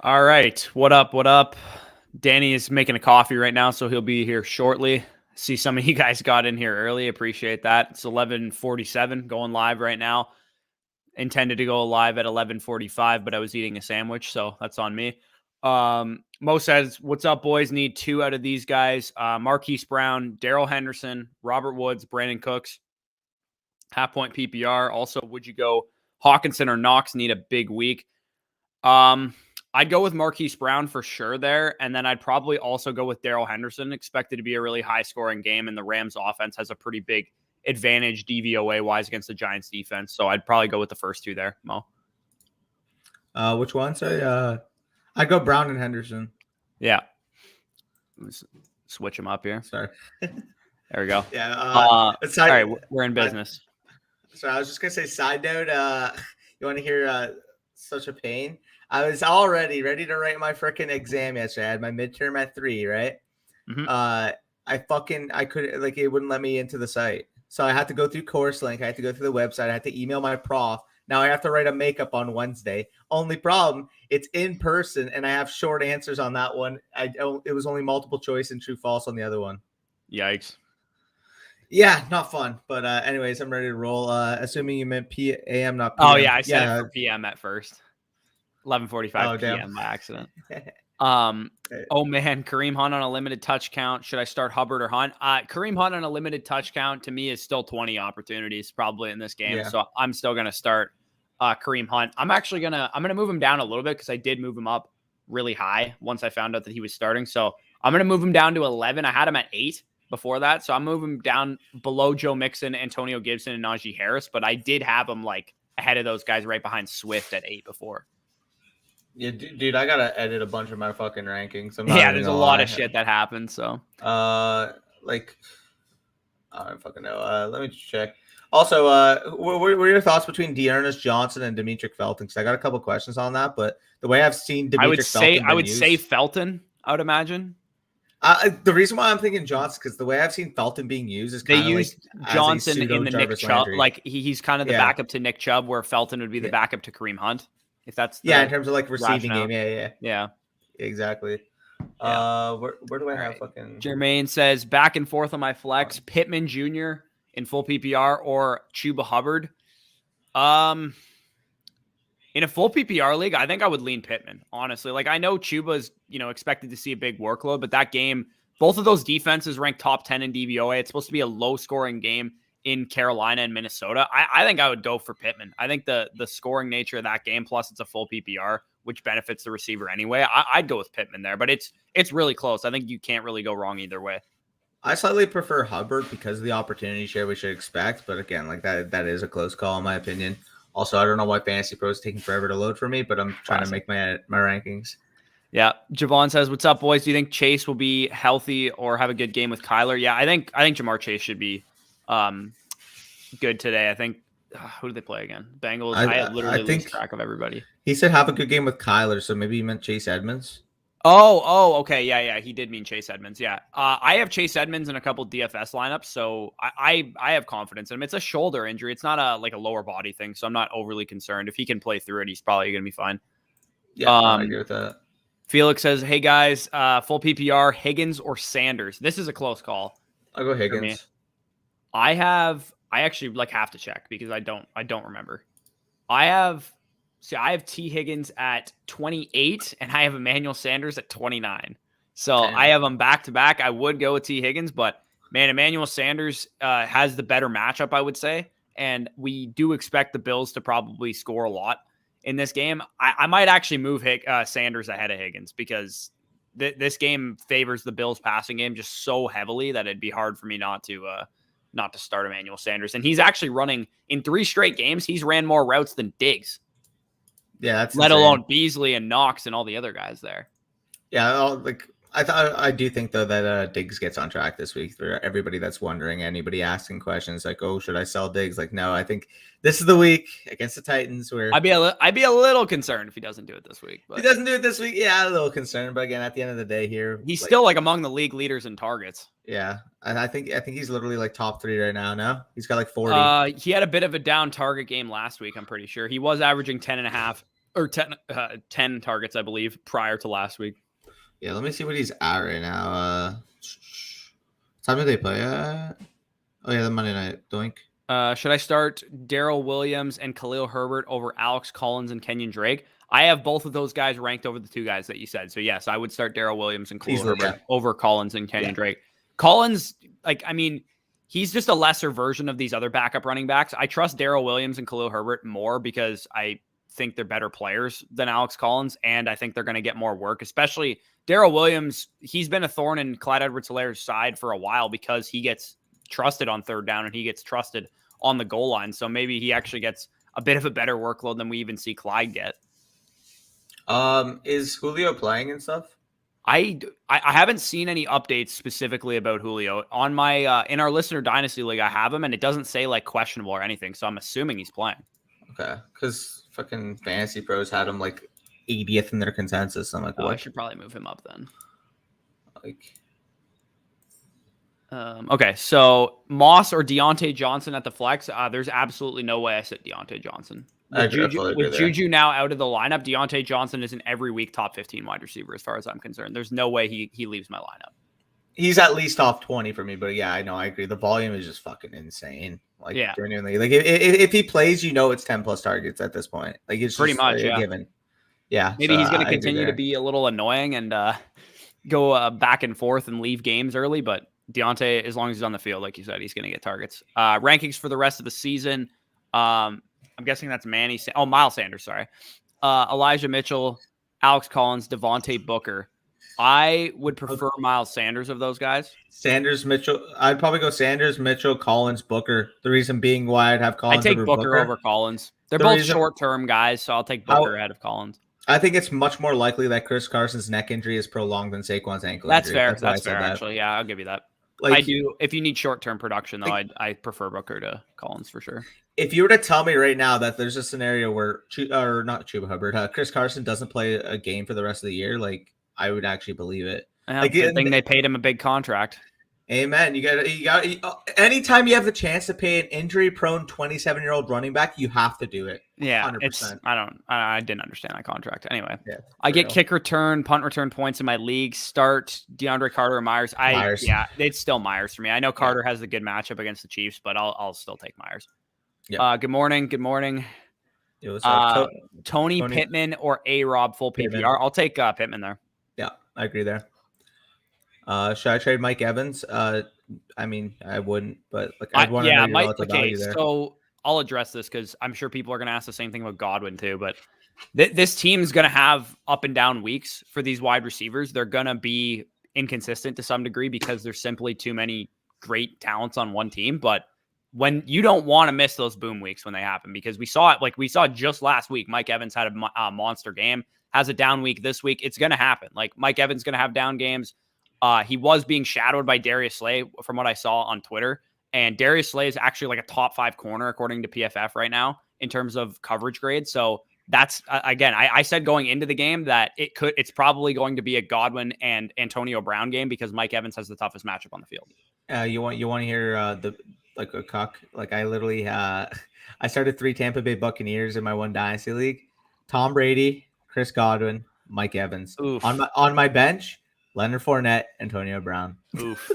All right. What up? What up? Danny is making a coffee right now, so he'll be here shortly. See some of you guys got in here early. Appreciate that. It's 11:47 going live right now. Intended to go live at 11:45, but I was eating a sandwich, so that's on me. Mo says, what's up, boys? Need 2 out of these guys. Marquise Brown, Daryl Henderson, Robert Woods, Brandon Cooks. Half-point PPR. Also, would you go Hawkinson or Knox? Need a big week. I'd go with Marquise Brown for sure there, and then I'd probably also go with Daryl Henderson. Expected to be a really high-scoring game, and the Rams' offense has a pretty big advantage DVOA-wise against the Giants' defense. So I'd probably go with the first 2 there, Mo. Which one? Sorry, I'd go Brown and Henderson. Yeah. Let's switch them up here. Sorry. There we go. Yeah. All right, we're in business. So I was just gonna say, side note. You want to hear such a pain? I was already ready to write my freaking exam yesterday. I had my midterm at 3, right? Mm-hmm. I couldn't, like, it wouldn't let me into the site. So I had to go through Course Link. I had to go through the website. I had to email my prof. Now I have to write a makeup on Wednesday. Only problem, it's in person, and I have short answers on that one. It was only multiple choice and true false on the other one. Yikes. Yeah, not fun. But anyways, I'm ready to roll. Assuming you meant PM, not PM. Oh, yeah, I said it for PM at first. 11:45 PM by accident. Oh man, Kareem Hunt on a limited touch count. Should I start Hubbard or Hunt? Kareem Hunt on a limited touch count to me is still 20 opportunities probably in this game. Yeah. So I'm still gonna start Kareem Hunt. I'm gonna move him down a little bit because I did move him up really high once I found out that he was starting. So I'm gonna move him down to 11. I had him at 8 before that, so I'm moving him down below Joe Mixon, Antonio Gibson, and Najee Harris. But I did have him like ahead of those guys right behind Swift at 8 before. Yeah, dude, I gotta edit a bunch of my fucking rankings. There's a lot of shit that happens. So, I don't fucking know. Let me check. Also, what were your thoughts between Dearness Johnson and Demetric Felton? Because I got a couple questions on that, but the way I've seen Demetric Felton, I would say Felton. I would imagine. The reason why I'm thinking Johnson, because the way I've seen Felton being used is they used like Johnson in the Nick Chubb, like he's kind of the backup to Nick Chubb, where Felton would be the backup to Kareem Hunt. If that's in terms of like receiving game, yeah, exactly. Where do I have fucking Jermaine says back and forth on my flex, Pittman Jr. in full PPR or Chuba Hubbard. In a full PPR league, I think I would lean Pittman, honestly. Like I know Chuba's, expected to see a big workload, but that game, both of those defenses ranked top 10 in DVOA. It's supposed to be a low scoring game in Carolina and Minnesota. I think I would go for Pittman. I think the scoring nature of that game, plus it's a full PPR, which benefits the receiver anyway. I'd go with Pittman there, but it's really close. I think you can't really go wrong either way. I slightly prefer Hubbard because of the opportunity share we should expect, but again, like that is a close call in my opinion. Also, I don't know why Fantasy Pro is taking forever to load for me, but I'm trying to make my rankings. Yeah, Javon says, "What's up, boys? Do you think Chase will be healthy or have a good game with Kyler?" Yeah, I think Jamar Chase should be good today. I think who did they play again? Bengals. I literally lose track of everybody. He said have a good game with Kyler, so maybe he meant Chase Edmonds. Oh, okay, yeah. He did mean Chase Edmonds. Yeah, I have Chase Edmonds in a couple DFS lineups, so I have confidence in him. It's a shoulder injury. It's not a lower body thing, so I'm not overly concerned. If he can play through it, he's probably going to be fine. Yeah, I agree with that. Felix says, "Hey guys, full PPR, Higgins or Sanders?" This is a close call. I'll go Higgins. I actually have to check because I don't remember. I have T Higgins at 28 and I have Emmanuel Sanders at 29. So I have them back to back. I would go with T Higgins, but man, Emmanuel Sanders has the better matchup, I would say. And we do expect the Bills to probably score a lot in this game. I might actually move Sanders ahead of Higgins because this game favors the Bills passing game just so heavily that it'd be hard for me not to start Emmanuel Sanders. And he's actually running in 3 straight games. He's ran more routes than Diggs. Yeah, that's let alone Beasley and Knox and all the other guys there. Yeah, I do think though that Diggs gets on track this week. For everybody that's wondering, anybody asking questions like, "Oh, should I sell Diggs?" Like, no, I think this is the week against the Titans where I'd be a little concerned if he doesn't do it this week. But he doesn't do it this week. Yeah, a little concerned, but again, at the end of the day, here he's still among the league leaders in targets. Yeah, and I think he's literally top 3 right now. No, he's got 40. He had a bit of a down target game last week. I'm pretty sure he was averaging 10.5 or 10 targets, I believe, prior to last week. Yeah, let me see what he's at right now. Time do they play at? Oh yeah, the Monday night. Doink. Should I start Darrell Williams and Khalil Herbert over Alex Collins and Kenyon Drake? I have both of those guys ranked over the two guys that you said. So yes, I would start Darrell Williams and Khalil Herbert over Collins and Kenyon Drake. Collins, he's just a lesser version of these other backup running backs. I trust Darrell Williams and Khalil Herbert more because I think they're better players than Alex Collins, and I think they're going to get more work, especially Darrell Williams. He's been a thorn in Clyde Edwards-Hilaire's side for a while because he gets trusted on third down and he gets trusted on the goal line. So maybe he actually gets a bit of a better workload than we even see Clyde get. Is Julio playing and stuff? I haven't seen any updates specifically about Julio on my in our listener dynasty league. I have him and it doesn't say like questionable or anything. So I'm assuming he's playing. Okay. Cause fucking fantasy pros had him like 80th in their consensus. I'm like, what? I should probably move him up then. Like, okay, so Moss or Deontay Johnson at the flex. There's absolutely no way I sit Deontay Johnson. With Juju now out of the lineup, Deontay Johnson is an every week top 15 wide receiver as far as I'm concerned. There's no way he leaves my lineup. He's at least top 20 for me, but yeah, I know, I agree. The volume is just fucking insane. Like, genuinely, like if he plays, it's 10 plus targets at this point. Like it's pretty much given. Yeah, maybe he's going to continue to be a little annoying and go back and forth and leave games early, but Deontay, as long as he's on the field, like you said, he's going to get targets. Rankings for the rest of the season. I'm guessing that's Miles Sanders, sorry. Elijah Mitchell, Alex Collins, Devontae Booker. I would prefer Miles Sanders of those guys. Sanders, Mitchell. I'd probably go Sanders, Mitchell, Collins, Booker. The reason being why I'd have Collins. I take Booker over Collins. They're both short-term guys, so I'll take Booker ahead of Collins. I think it's much more likely that Chris Carson's neck injury is prolonged than Saquon's ankle injury. That's fair, actually. Yeah, I'll give you that. Like, I do. If you need short-term production, though, I prefer Booker to Collins for sure. If you were to tell me right now that there's a scenario where Chris Carson doesn't play a game for the rest of the year, like I would actually believe it. Like, good thing they paid him a big contract. Amen. You got. Anytime you have the chance to pay an injury-prone 27-year-old running back, you have to do it. Yeah, 100%. I didn't understand that contract. Anyway, I get kick return, punt return points in my league. Start DeAndre Carter or Myers. Yeah, it's still Myers for me. I know Carter has a good matchup against the Chiefs, but I'll still take Myers. Yeah. Good morning. Tony Pittman or A-Rob full PPR. Pittman. I'll take Pittman there. Yeah, I agree there. Should I trade Mike Evans? I wouldn't, but like I'd want to know your relative value there. So I'll address this because I'm sure people are going to ask the same thing about Godwin too. But this team is going to have up and down weeks for these wide receivers. They're going to be inconsistent to some degree because there's simply too many great talents on one team. But when you don't want to miss those boom weeks when they happen, because we saw it just last week. Mike Evans had a monster game, has a down week this week. It's going to happen. Like Mike Evans is going to have down games. He was being shadowed by Darius Slay from what I saw on Twitter. And Darius Slay is actually like a top 5 corner according to PFF right now in terms of coverage grade. So that's again, I said going into the game that it's probably going to be a Godwin and Antonio Brown game because Mike Evans has the toughest matchup on the field. You want to hear a cock? Like I literally I started 3 Tampa Bay Buccaneers in my one dynasty league. Tom Brady, Chris Godwin, Mike Evans. Oof. On my bench. Leonard Fournette, Antonio Brown. Oof.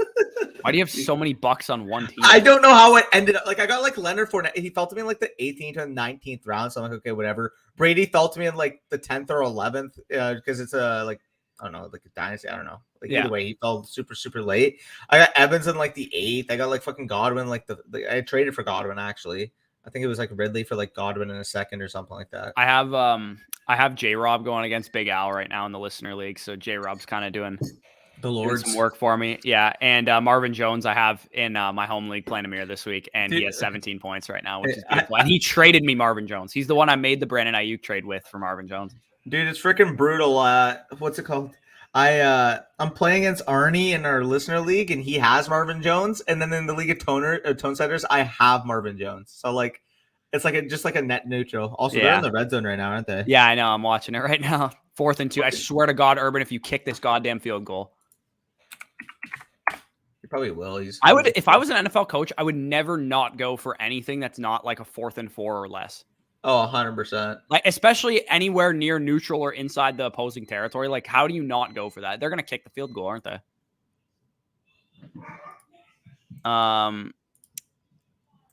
Why do you have so many Bucks on one team? I don't know how it ended up. Like I got like Leonard Fournette. He fell to me in like the 18th or 19th round. So I'm like, okay, whatever. Brady fell to me in like the 10th or 11th because it's I don't know, like a dynasty. I don't know. Like either way, he fell super, super late. I got Evans in like the 8th. I got like fucking Godwin. I traded for Godwin actually. I think it was like Ridley for like Godwin in a second or something like that. I have J-Rob going against Big Al right now in the listener league. So J-Rob's kind of doing some work for me. Yeah. And Marvin Jones I have in my home league playing Amir this week. And he has 17 points right now, which is beautiful. And he traded me Marvin Jones. He's the one I made the Brandon Ayuk trade with for Marvin Jones. Dude, it's freaking brutal. What's it called? I'm playing against Arnie in our listener league, and he has Marvin Jones. And then in the league of tone setters, I have Marvin Jones. So like, it's like just like a net neutral. Also, they're in the red zone right now, aren't they? Yeah, I know. I'm watching it right now. 4th and 2. I swear to God, Urban, if you kick this goddamn field goal, you probably will. If I was an NFL coach, I would never not go for anything that's not like a 4th and 4 or less. Oh, 100%. Like, especially anywhere near neutral or inside the opposing territory. Like, how do you not go for that? They're going to kick the field goal, aren't they?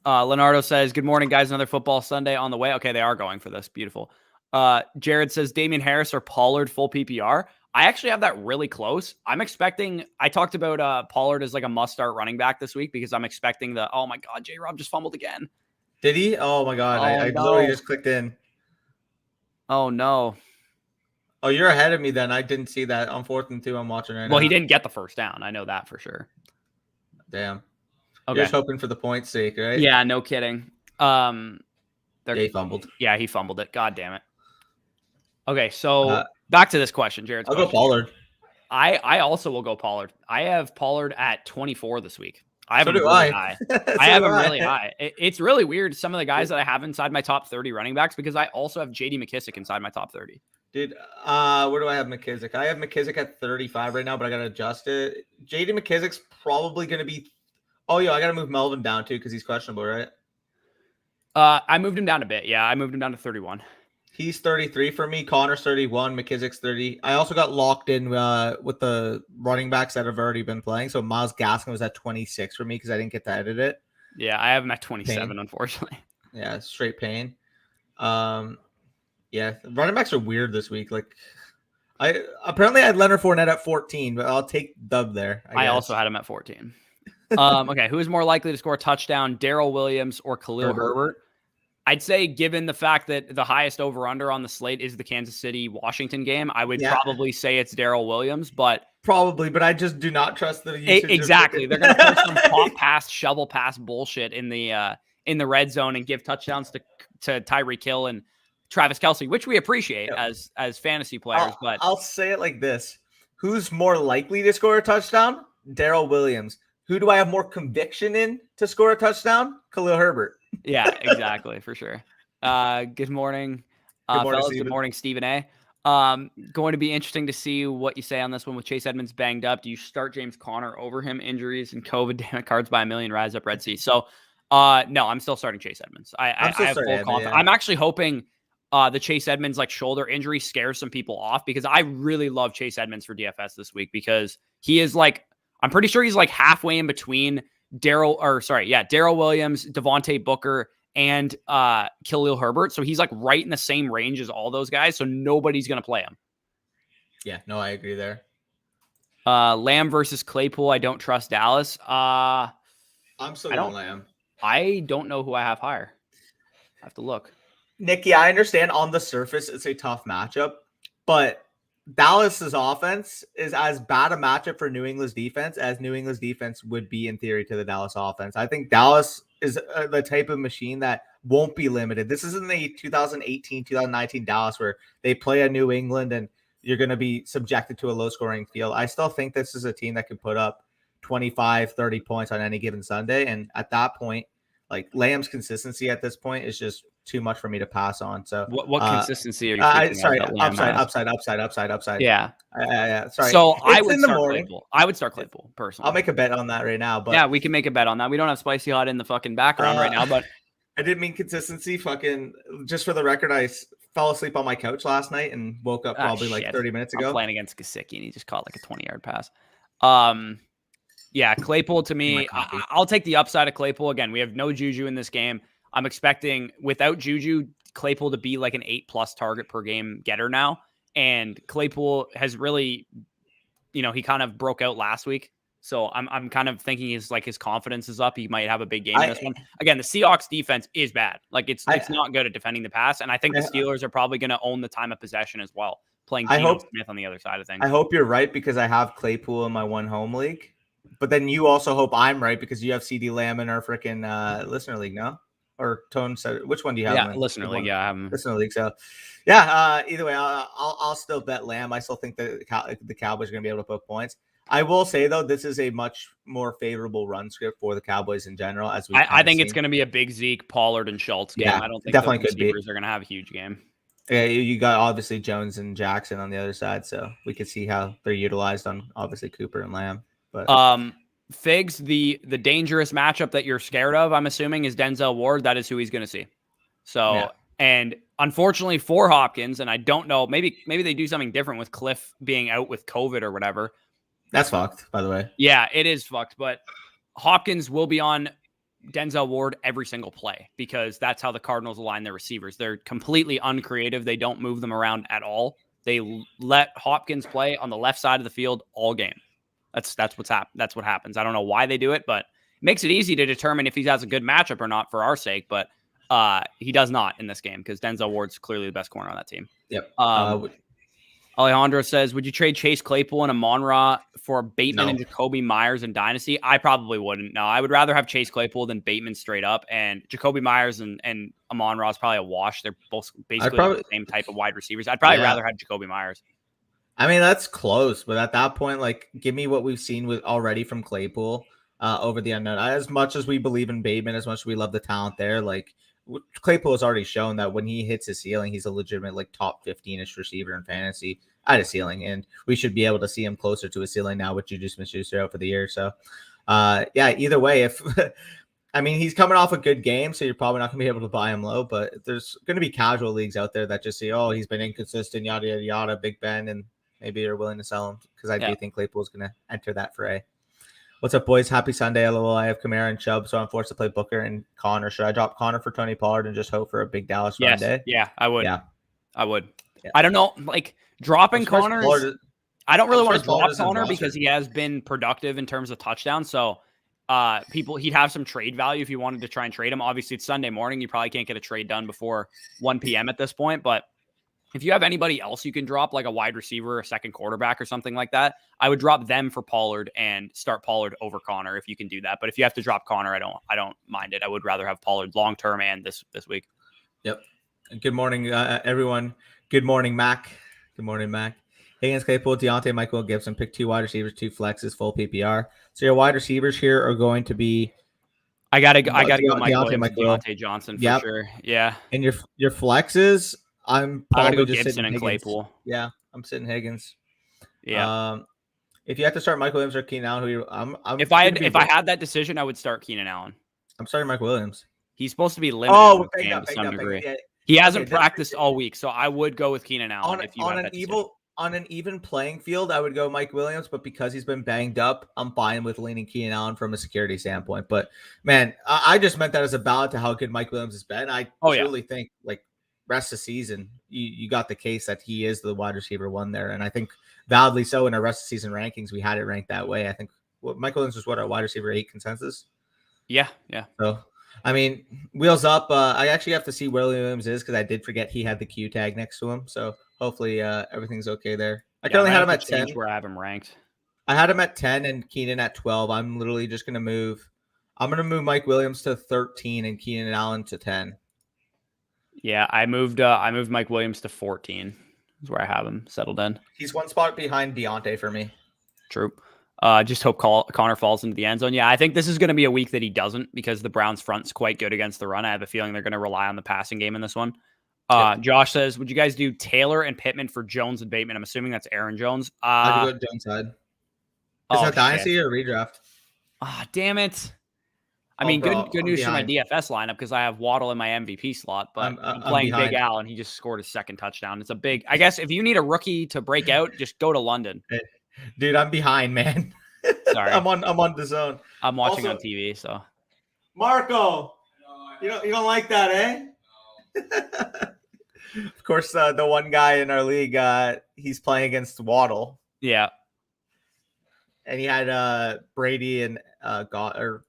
Leonardo says, good morning, guys. Another football Sunday on the way. Okay, they are going for this. Beautiful. Jared says, Damian Harris or Pollard full PPR. I actually have that really close. I'm expecting, I talked about Pollard as like a must-start running back this week because I'm expecting oh my God, J-Rob just fumbled again. Did he? Oh my God. Oh, I no. literally just clicked in. Oh, no. Oh, you're ahead of me then. I didn't see that on 4th and 2. I'm watching right now. Well, he didn't get the first down. I know that for sure. Damn. Okay. You're just hoping for the point's sake, right? Yeah, no kidding. He fumbled. Yeah, he fumbled it. God damn it. Okay, so back to this question, Jared. I'll go Pollard. I also will go Pollard. I have Pollard at 24 this week. I have him really high. I have him really high. It's really weird, some of the guys that I have inside my top 30 running backs, because I also have J.D. McKissick inside my top 30. Dude, where do I have McKissick? I have McKissick at 35 right now, but I got to adjust it. J.D. McKissick's probably going to be – oh, yeah, I got to move Melvin down too because he's questionable, right? I moved him down a bit. Yeah, I moved him down to 31. He's 33 for me. Connor's 31. McKissick's 30. I also got locked in with the running backs that have already been playing. So Myles Gaskin was at 26 for me because I didn't get to edit it. Yeah, I have him at 27, pain. Unfortunately. Yeah, straight pain. Yeah, running backs are weird this week. Like, I had Leonard Fournette at 14, but I'll take dub there. I also had him at 14. Okay, who is more likely to score a touchdown, Darrell Williams or Khalil Herbert? I'd say, given the fact that the highest over-under on the slate is the Kansas City-Washington game, I would probably say it's Darrell Williams, but... Probably, but I just do not trust the usage. Exactly. They're going to put some pop pass, shovel pass bullshit in the red zone and give touchdowns to Tyreek Hill and Travis Kelce, which we appreciate as fantasy players. But I'll say it like this. Who's more likely to score a touchdown? Darrell Williams. Who do I have more conviction in to score a touchdown? Khalil Herbert. Yeah, exactly, for sure. Good morning, fellas. Good morning, Stephen A. Going to be interesting to see what you say on this one with Chase Edmonds banged up. Do you start James Conner over him? Injuries and COVID, damn it, cards by a million, rise up, Red Sea. So, no, I'm still starting Chase Edmonds. I have full confidence. Yeah. I'm actually hoping the Chase Edmonds shoulder injury scares some people off because I really love Chase Edmonds for DFS this week because he is I'm pretty sure he's halfway in between Darrell Williams, Devontae Booker, and Khalil Herbert. So he's right in the same range as all those guys. So nobody's going to play him. Yeah, no, I agree there. Lamb versus Claypool. I don't trust Dallas. I'm still on Lamb. I don't know who I have higher. I have to look. Nicky, I understand on the surface it's a tough matchup, but Dallas's offense is as bad a matchup for New England's defense as New England's defense would be in theory to the Dallas offense. I think Dallas is the type of machine that won't be limited. This isn't the 2018, 2019 Dallas where they play a New England and you're going to be subjected to a low scoring field. I still think this is a team that could put up 25, 30 points on any given Sunday. And at that point, Lamb's consistency at this point is just too much for me to pass on. So what consistency are you sorry, upside. Yeah. Sorry. So I would start Claypool. I would start Claypool personally. I'll make a bet on that right now. But yeah, we can make a bet on that. We don't have Spicy Hot in the fucking background right now, but I didn't mean consistency. Fucking just for the record, I fell asleep on my couch last night and woke up probably 30 minutes ago. I'm playing against Gesicki and he just caught a 20-yard pass. Yeah, Claypool to me, I'll take the upside of Claypool. Again, we have no Juju in this game. I'm expecting, without Juju, Claypool to be an 8+ target per game getter now. And Claypool has really, he kind of broke out last week. So I'm kind of thinking his confidence is up. He might have a big game in this one. Again, the Seahawks defense is bad. It's not good at defending the pass. And I think the Steelers are probably going to own the time of possession as well, playing Geno Smith on the other side of things. I hope you're right because I have Claypool in my one home league. But then you also hope I'm right because you have CD Lamb in our freaking listener league, no? Or Tone said, which one do you have? Yeah, listener league. Yeah, I have him. Listener league. So, yeah. Either way, I'll still bet Lamb. I still think that the Cowboys are going to be able to put points. I will say though, this is a much more favorable run script for the Cowboys in general. I think it's going to be a big Zeke, Pollard, and Schultz game. I don't think definitely the receivers are going to have a huge game. Yeah, you got obviously Jones and Jackson on the other side, so we could see how they're utilized on obviously Cooper and Lamb. But Figs, the dangerous matchup that you're scared of, I'm assuming, is Denzel Ward. That is who he's going to see. So And unfortunately for Hopkins, and I don't know, maybe they do something different with Cliff being out with COVID or whatever. That's fucked, by the way. Yeah, it is fucked. But Hopkins will be on Denzel Ward every single play because that's how the Cardinals align their receivers. They're completely uncreative. They don't move them around at all. They let Hopkins play on the left side of the field all game. That's what happens. I don't know why they do it, but it makes it easy to determine if he has a good matchup or not for our sake. But he does not in this game because Denzel Ward's clearly the best corner on that team. Yep. Alejandro says, would you trade Chase Claypool and Amon-Ra for Bateman and Jacoby Myers in Dynasty? I probably wouldn't. No, I would rather have Chase Claypool than Bateman straight up. And Jacoby Myers and Amon-Ra is probably a wash. They're both basically the same type of wide receivers. I'd probably rather have Jacoby Myers. I mean, that's close. But at that point, like, give me what we've seen with already from Claypool over the unknown. As much as we believe in Bateman, as much as we love the talent there, like, Claypool has already shown that when he hits his ceiling, he's a legitimate like top 15-ish receiver in fantasy at a ceiling, and we should be able to see him closer to a ceiling now with Juju Smith-Schuster out for the year. So, either way, if I mean he's coming off a good game, so you're probably not going to be able to buy him low. But there's going to be casual leagues out there that just say, "Oh, he's been inconsistent, yada yada yada, Big Ben," and maybe you're willing to sell him because I do think Claypool is going to enter that fray. What's up, boys? Happy Sunday. LOL. I have Kamara and Chubb, so I'm forced to play Booker and Connor. Should I drop Connor for Tony Pollard and just hope for a big Dallas run day? Yeah, I would. Yeah, I would. Yeah. I don't know, like dropping Connor. I don't really want to drop Connor because he has been productive in terms of touchdowns. So he'd have some trade value if you wanted to try and trade him. Obviously, it's Sunday morning. You probably can't get a trade done before 1 p.m. at this point, but if you have anybody else you can drop, like a wide receiver, a second quarterback or something like that, I would drop them for Pollard and start Pollard over Connor if you can do that. But if you have to drop Connor, I don't mind it. I would rather have Pollard long term and this week. Yep. Good morning, everyone. Good morning, Mac. Good morning, Mac. Higgins, Claypool, Deontay, Michael Gibson. Pick 2 wide receivers, 2 flexes, full PPR. So your wide receivers here are going to be. I gotta go Mike Williams, Deontay Johnson for sure. Yeah. And your flexes. I'm probably go just Gibson and Higgins. Claypool. Yeah, I'm sitting Higgins. Yeah. If you have to start Mike Williams or Keenan Allen, if I had that decision, I would start Keenan Allen. I'm starting Mike Williams. He's supposed to be limited to some degree. Yeah. He hasn't practiced all week, so I would go with Keenan Allen on an even playing field. I would go Mike Williams, but because he's been banged up, I'm fine with leaning Keenan Allen from a security standpoint. But man, I just meant that as a ballot to how good Mike Williams has been. I truly think like. Rest of the season, you got the case that he is the wide receiver one there. And I think validly so in our rest of season rankings, we had it ranked that way. I think Mike Williams was our wide receiver 8 consensus. Yeah. So, I mean, wheels up. I actually have to see where Williams is because I did forget he had the Q tag next to him. So hopefully everything's okay there. I currently had him at 10. Where I have him ranked. I had him at 10 and Keenan at 12. I'm literally just going to move. I'm going to move Mike Williams to 13 and Keenan Allen to 10. Yeah, I moved Mike Williams to 14. Is where I have him settled in. He's one spot behind Deontay for me. True. Just hope Connor falls into the end zone. Yeah, I think this is going to be a week that he doesn't because the Browns front's quite good against the run. I have a feeling they're going to rely on the passing game in this one. Josh says, would you guys do Taylor and Pittman for Jones and Bateman? I'm assuming that's Aaron Jones. I'd go Jones side. Is that Dynasty or redraft? Damn it. I mean, good news for my DFS lineup because I have Waddle in my MVP slot, but I'm playing Big Al and he just scored his second touchdown. It's a big, I guess if you need a rookie to break out, just go to London. Dude, I'm behind, man. Sorry. I'm on the zone. I'm watching on TV, so. Marco, you don't like that, eh? Of course, the one guy in our league, he's playing against Waddle. Yeah. And he had Brady and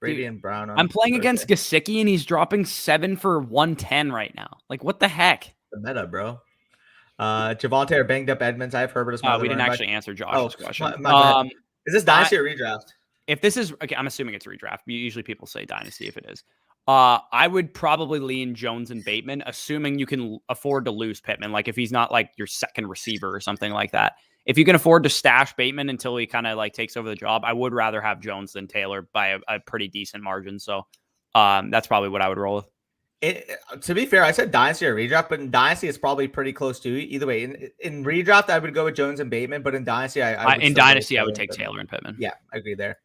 Brady and Brown. I'm playing against Gesicki, and he's dropping 7 for 110 right now. Like, what the heck? The meta, bro. Javonte or banged up Edmonds. I have Herbert as well. We didn't actually answer Josh's question. Is this Dynasty or redraft? If this is okay, I'm assuming it's redraft. Usually people say Dynasty if it is. I would probably lean Jones and Bateman, assuming you can afford to lose Pittman. Like if he's not like your second receiver or something like that. If you can afford to stash Bateman until he kind of like takes over the job, I would rather have Jones than Taylor by a pretty decent margin. So that's probably what I would roll with. To be fair, I said Dynasty or redraft, but in Dynasty, it's probably pretty close to either way. In redraft, I would go with Jones and Bateman, but in Dynasty, I would take Taylor and Pittman. Yeah, I agree there.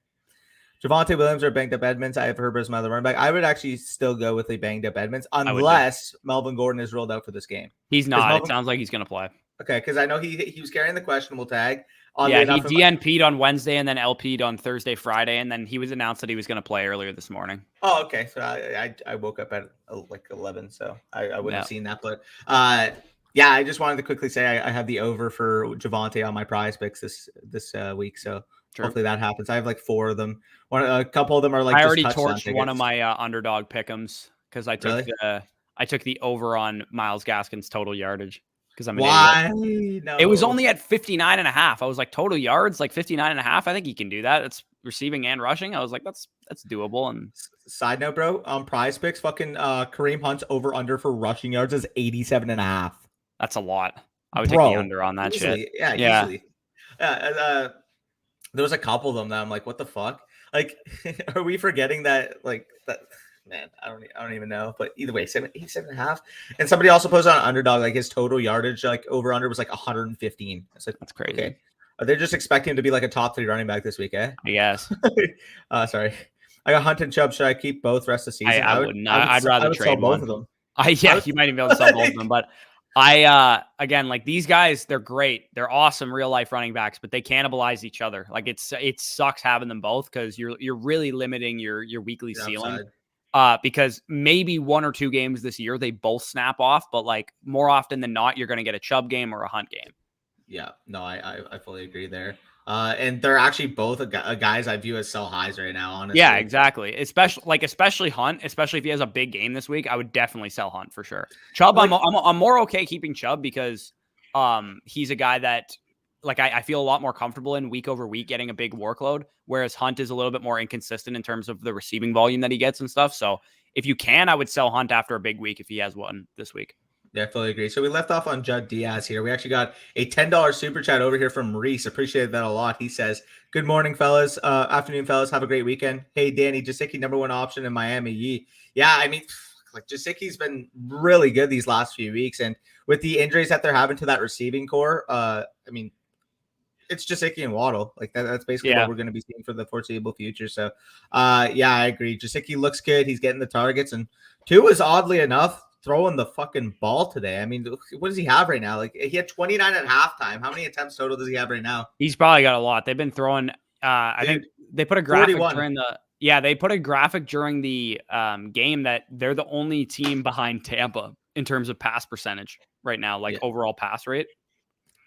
Javonte Williams or banged up Edmonds. I have Herbert as my other running back. I would actually still go with a banged up Edmonds I would unless Melvin Gordon is ruled out for this game. He's not. It sounds like he's going to play. Okay, because I know he was carrying the questionable tag. Yeah, he DNP'd on Wednesday and then LP'd on Thursday, Friday, and then he was announced that he was going to play earlier this morning. Oh, okay. So I woke up at like 11, so I wouldn't have seen that. But yeah, I just wanted to quickly say I have the over for Javonte on my prize picks this week. So hopefully that happens. I have like 4 of them. A couple of them are like I already torched one of my underdog pick'ems because I took the over on Myles Gaskin's total yardage. Because I'm an idiot. No. It was only at 59.5. I was like, total yards, like 59.5. I think he can do that. It's receiving and rushing. I was like, that's doable. And side note, bro, on prize picks, fucking Kareem Hunt's over under for rushing yards is 87.5. That's a lot. I would take the under on that easily. shit. Yeah, easily. There was a couple of them that I'm like, what the fuck? Like, are we forgetting that? Like that. Man, I don't even know. But either way, 87.5. And somebody also posted on Underdog, like his total yardage, like over under was like 115. It's like, that's crazy. Okay. Are they just expecting him to be like a top 3 running back this week, eh? I guess. Sorry. I got Hunt and Chubb. Should I keep both rest of the season? I wouldn't. I'd rather trade both of them. You might even be able to sell both of them. But again, like these guys, they're great. They're awesome real life running backs, but they cannibalize each other. Like it sucks having them both because you're really limiting your weekly ceiling. Because maybe 1 or 2 games this year, they both snap off, but like more often than not, you're going to get a Chubb game or a Hunt game. Yeah, no, I fully agree there. And they're actually both guys I view as sell highs right now, honestly. Yeah, exactly. Especially Hunt, especially if he has a big game this week, I would definitely sell Hunt for sure. Chubb, like, I'm more okay keeping Chubb because he's a guy that like I feel a lot more comfortable in week over week getting a big workload, whereas Hunt is a little bit more inconsistent in terms of the receiving volume that he gets and stuff. So if you can, I would sell Hunt after a big week if he has one this week. Yeah, I fully agree. So we left off on Judd Diaz here. We actually got a $10 super chat over here from Reese. Appreciate that a lot. He says, good morning, fellas. Afternoon, fellas. Have a great weekend. Hey, Danny, Jasicki, #1 option in Miami. Yeah, I mean, like Jasicki's been really good these last few weeks. And with the injuries that they're having to that receiving core, I mean, it's Jasicki and Waddle. Like that's basically what we're going to be seeing for the foreseeable future. So, yeah, I agree. Jasicki looks good. He's getting the targets. And 2 is oddly enough throwing the fucking ball today. I mean, what does he have right now? Like he had 29 at halftime. How many attempts total does he have right now? He's probably got a lot. They've been throwing. I think they put a graphic 41. During the. Yeah, they put a graphic during the game that they're the only team behind Tampa in terms of pass percentage right now, like overall pass rate.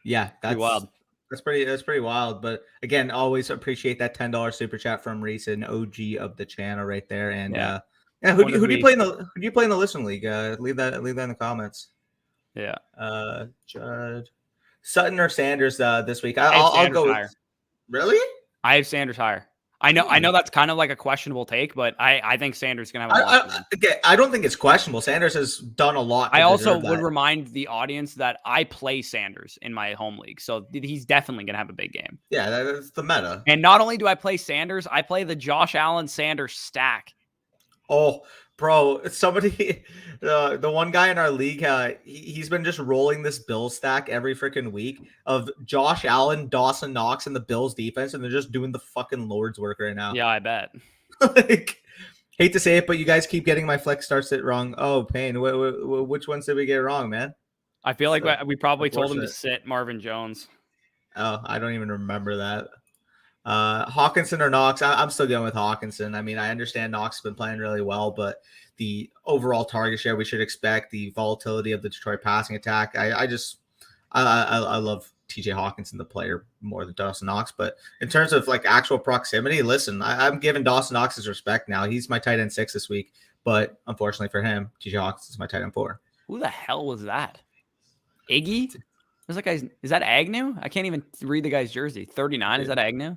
Yeah, that's pretty wild. That's pretty wild. But again, always appreciate that $10 super chat from Reese, an OG of the channel right there. And who do you play in the listen league? Leave that in the comments. Yeah. Judd, Sutton or Sanders this week? I'll go with, really? I have Sanders higher. I know that's kind of like a questionable take, but I think Sanders is going to have a lot. I don't think it's questionable. Sanders has done a lot. I also would remind the audience that I play Sanders in my home league, so he's definitely going to have a big game. Yeah, that's the meta. And not only do I play Sanders, I play the Josh Allen Sanders stack. Oh, bro, somebody, the one guy in our league, he's been just rolling this Bills stack every freaking week of Josh Allen, Dawson Knox, and the Bills defense, and they're just doing the fucking Lord's work right now. Yeah, I bet. Like, hate to say it, but you guys keep getting my flex starts it wrong. Oh, Payne, which ones did we get wrong, man? I feel like we probably told him to sit Marvin Jones. Oh, I don't even remember that. Hawkinson or Knox? I'm still going with Hawkinson. I mean, I understand Knox has been playing really well, but the overall target share we should expect, the volatility of the Detroit passing attack. I love TJ Hawkinson, the player, more than Dawson Knox. But in terms of like actual proximity, listen, I'm giving Dawson Knox his respect now. He's my tight end 6 this week, but unfortunately for him, TJ Hawkinson is my tight end 4. Who the hell was that? Iggy? Is that Agnew? I can't even read the guy's jersey. 39. Is that Agnew?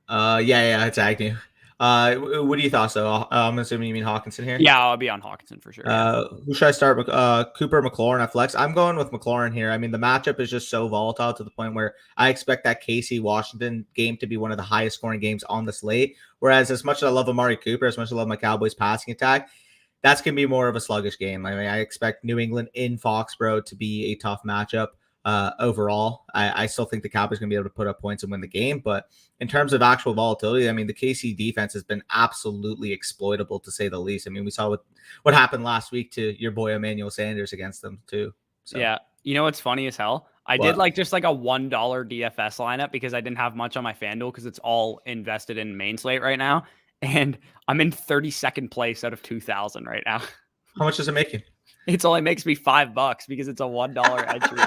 Yeah, it's Agnew. What do you thought? So I'm assuming you mean Hawkinson here. Yeah, I'll be on Hawkinson for sure. Who should I start with? Cooper, McLaurin at flex. I'm going with McLaurin here. I mean, the matchup is just so volatile to the point where I expect that KC Washington game to be one of the highest scoring games on the slate. Whereas as much as I love Amari Cooper, as much as I love my Cowboys passing attack, that's going to be more of a sluggish game. I mean, I expect New England in Foxborough to be a tough matchup. overall. I still think the Cowboys are going to be able to put up points and win the game. But in terms of actual volatility, I mean, the KC defense has been absolutely exploitable, to say the least. I mean, we saw what happened last week to your boy Emmanuel Sanders against them too. So. Yeah. You know what's funny as hell? I did just like a $1 DFS lineup because I didn't have much on my FanDuel because it's all invested in main slate right now. And I'm in 32nd place out of 2,000 right now. How much is it making? It only makes me $5 because it's a $1 entry.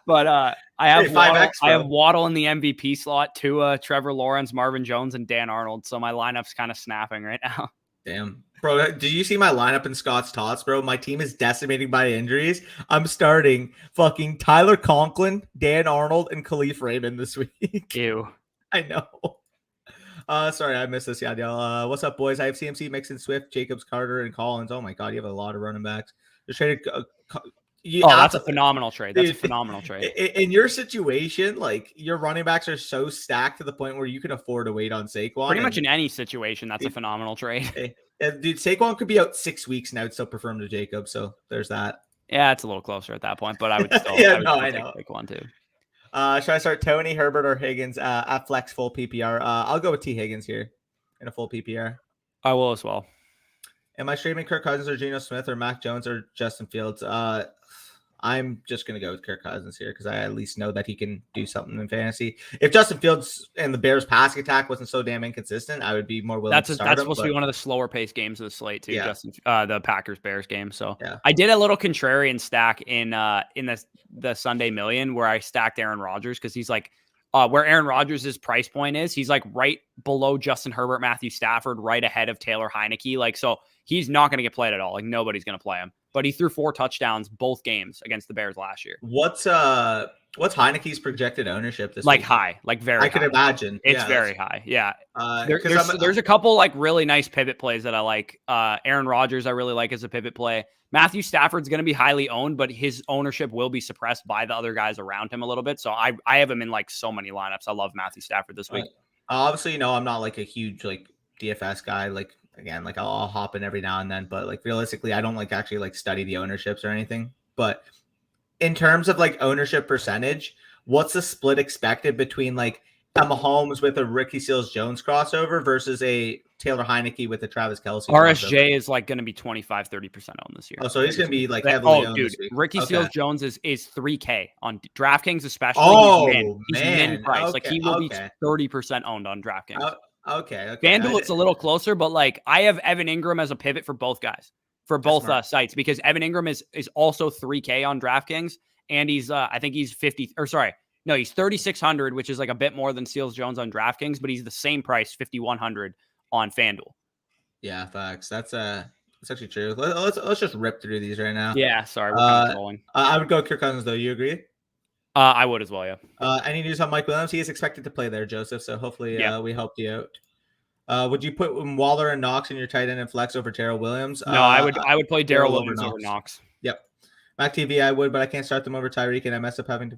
But I have Waddle in the MVP slot, Tua, Trevor Lawrence, Marvin Jones, and Dan Arnold. So my lineup's kind of snapping right now. Damn. Bro, did you see my lineup in Scott's Tots, bro? My team is decimating by injuries. I'm starting fucking Tyler Conklin, Dan Arnold, and Khalif Raymond this week. Ew. I know. Sorry, I missed this. Yeah, what's up, boys? I have CMC, Mixon, Swift, Jacobs, Carter, and Collins. Oh my god, you have a lot of running backs. Just traded. That's a phenomenal trade. That's a phenomenal trade. In your situation, like your running backs are so stacked to the point where you can afford to wait on Saquon. Pretty much in any situation, that's a phenomenal trade. Dude, Saquon could be out 6 weeks now. I'd still prefer him to Jacobs. So there's that. Yeah, it's a little closer at that point, but I would still. I know. Take one too. Should I start Tony, Herbert, or Higgins at flex full PPR? I'll go with T. Higgins here in a full PPR. I will as well. Am I streaming Kirk Cousins or Geno Smith or Mac Jones or Justin Fields? I'm just going to go with Kirk Cousins here because I at least know that he can do something in fantasy. If Justin Fields and the Bears passing attack wasn't so damn inconsistent, I would be more willing to start That's supposed to be one of the slower paced games of the slate too, yeah. The Packers-Bears game. So yeah. I did a little contrarian stack in the Sunday Million where I stacked Aaron Rodgers because he's like where Aaron Rodgers' price point is. He's like right below Justin Herbert, Matthew Stafford, right ahead of Taylor Heineke. Like, so he's not going to get played at all. Like nobody's going to play him. But he threw 4 touchdowns both games against the Bears last year. What's Heineke's projected ownership this week? High, like very high. I could imagine. It's very high. Yeah. There's a couple like really nice pivot plays that I like. Aaron Rodgers I really like as a pivot play. Matthew Stafford's going to be highly owned, but his ownership will be suppressed by the other guys around him a little bit. So I have him in like so many lineups. I love Matthew Stafford this week. Obviously, I'm not like a huge like DFS guy. Like again, like I'll hop in every now and then, but like realistically, I don't like actually like study the ownerships or anything. But in terms of like ownership percentage, what's the split expected between like a Mahomes with a Ricky Seals-Jones crossover versus a Taylor Heineke with a Travis Kelce RSJ crossover? Is like going to be 25-30% on this year. Oh, so he's going to be like heavily owned this week. Ricky Seals-Jones is $3K on DraftKings, especially. Oh, he's min price. Okay, like he will be 30% owned on DraftKings. Okay. FanDuel, it's a little closer, but like I have Evan Ingram as a pivot for both guys, for both sites, because Evan Ingram is also 3K on DraftKings, and he's I think he's 3,600, which is like a bit more than Seals-Jones on DraftKings, but he's the same price, 5,100 on FanDuel. Yeah, facts. That's actually true. Let's just rip through these right now. Yeah, sorry, we're kind of rolling. I would go Kirk Cousins though. You agree? I would as well, yeah. Any news on Mike Williams? He is expected to play there, Joseph. So hopefully we helped you out. Would you put Waller and Knox in your tight end and flex over Darrell Williams? No, I would play Darrell Williams over Knox. Yep. Mac TV, I would, but I can't start them over Tyreek, and I mess up having to.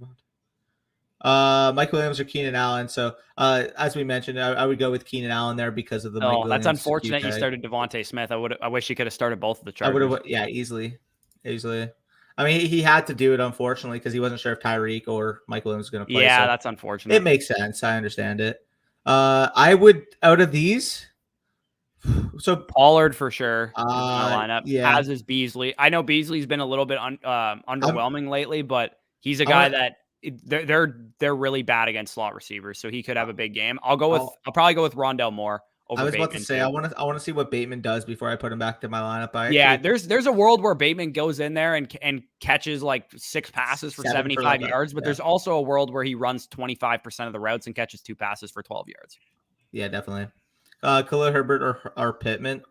Mike Williams or Keenan Allen. So as we mentioned, I would go with Keenan Allen there because of the. Oh, that's unfortunate. You started Devontae Smith. I wish you could have started both of the Chargers. I would have. Yeah, easily. I mean, he had to do it, unfortunately, because he wasn't sure if Tyreek or Mike Williams was going to play. Yeah, so that's unfortunate. It makes sense. I understand it. I would, out of these, so Pollard for sure. Lineup. Yeah. As is Beasley. I know Beasley's been a little bit underwhelming lately, but he's a guy that they're really bad against slot receivers, so he could have a big game. I'll probably go with Rondell Moore. I was about to say, I want to see what Bateman does before I put him back to my lineup. There's a world where Bateman goes in there and catches like 6 passes for 75 yards, but there's also a world where he runs 25% of the routes and catches 2 passes for 12 yards. Yeah, definitely. Khalil Herbert or Pittman.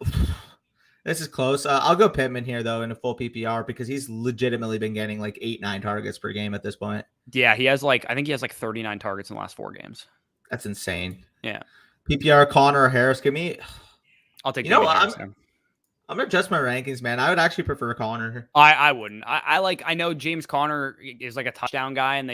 This is close. I'll go Pittman here though in a full PPR because he's legitimately been getting like 8-9 targets per game at this point. Yeah, I think he has like 39 targets in the last 4 games. That's insane. Yeah. PPR, Connor or Harris. Give me. I'll take. I'm gonna adjust my rankings, man. I would actually prefer Connor. I wouldn't. I know James Conner is like a touchdown guy, and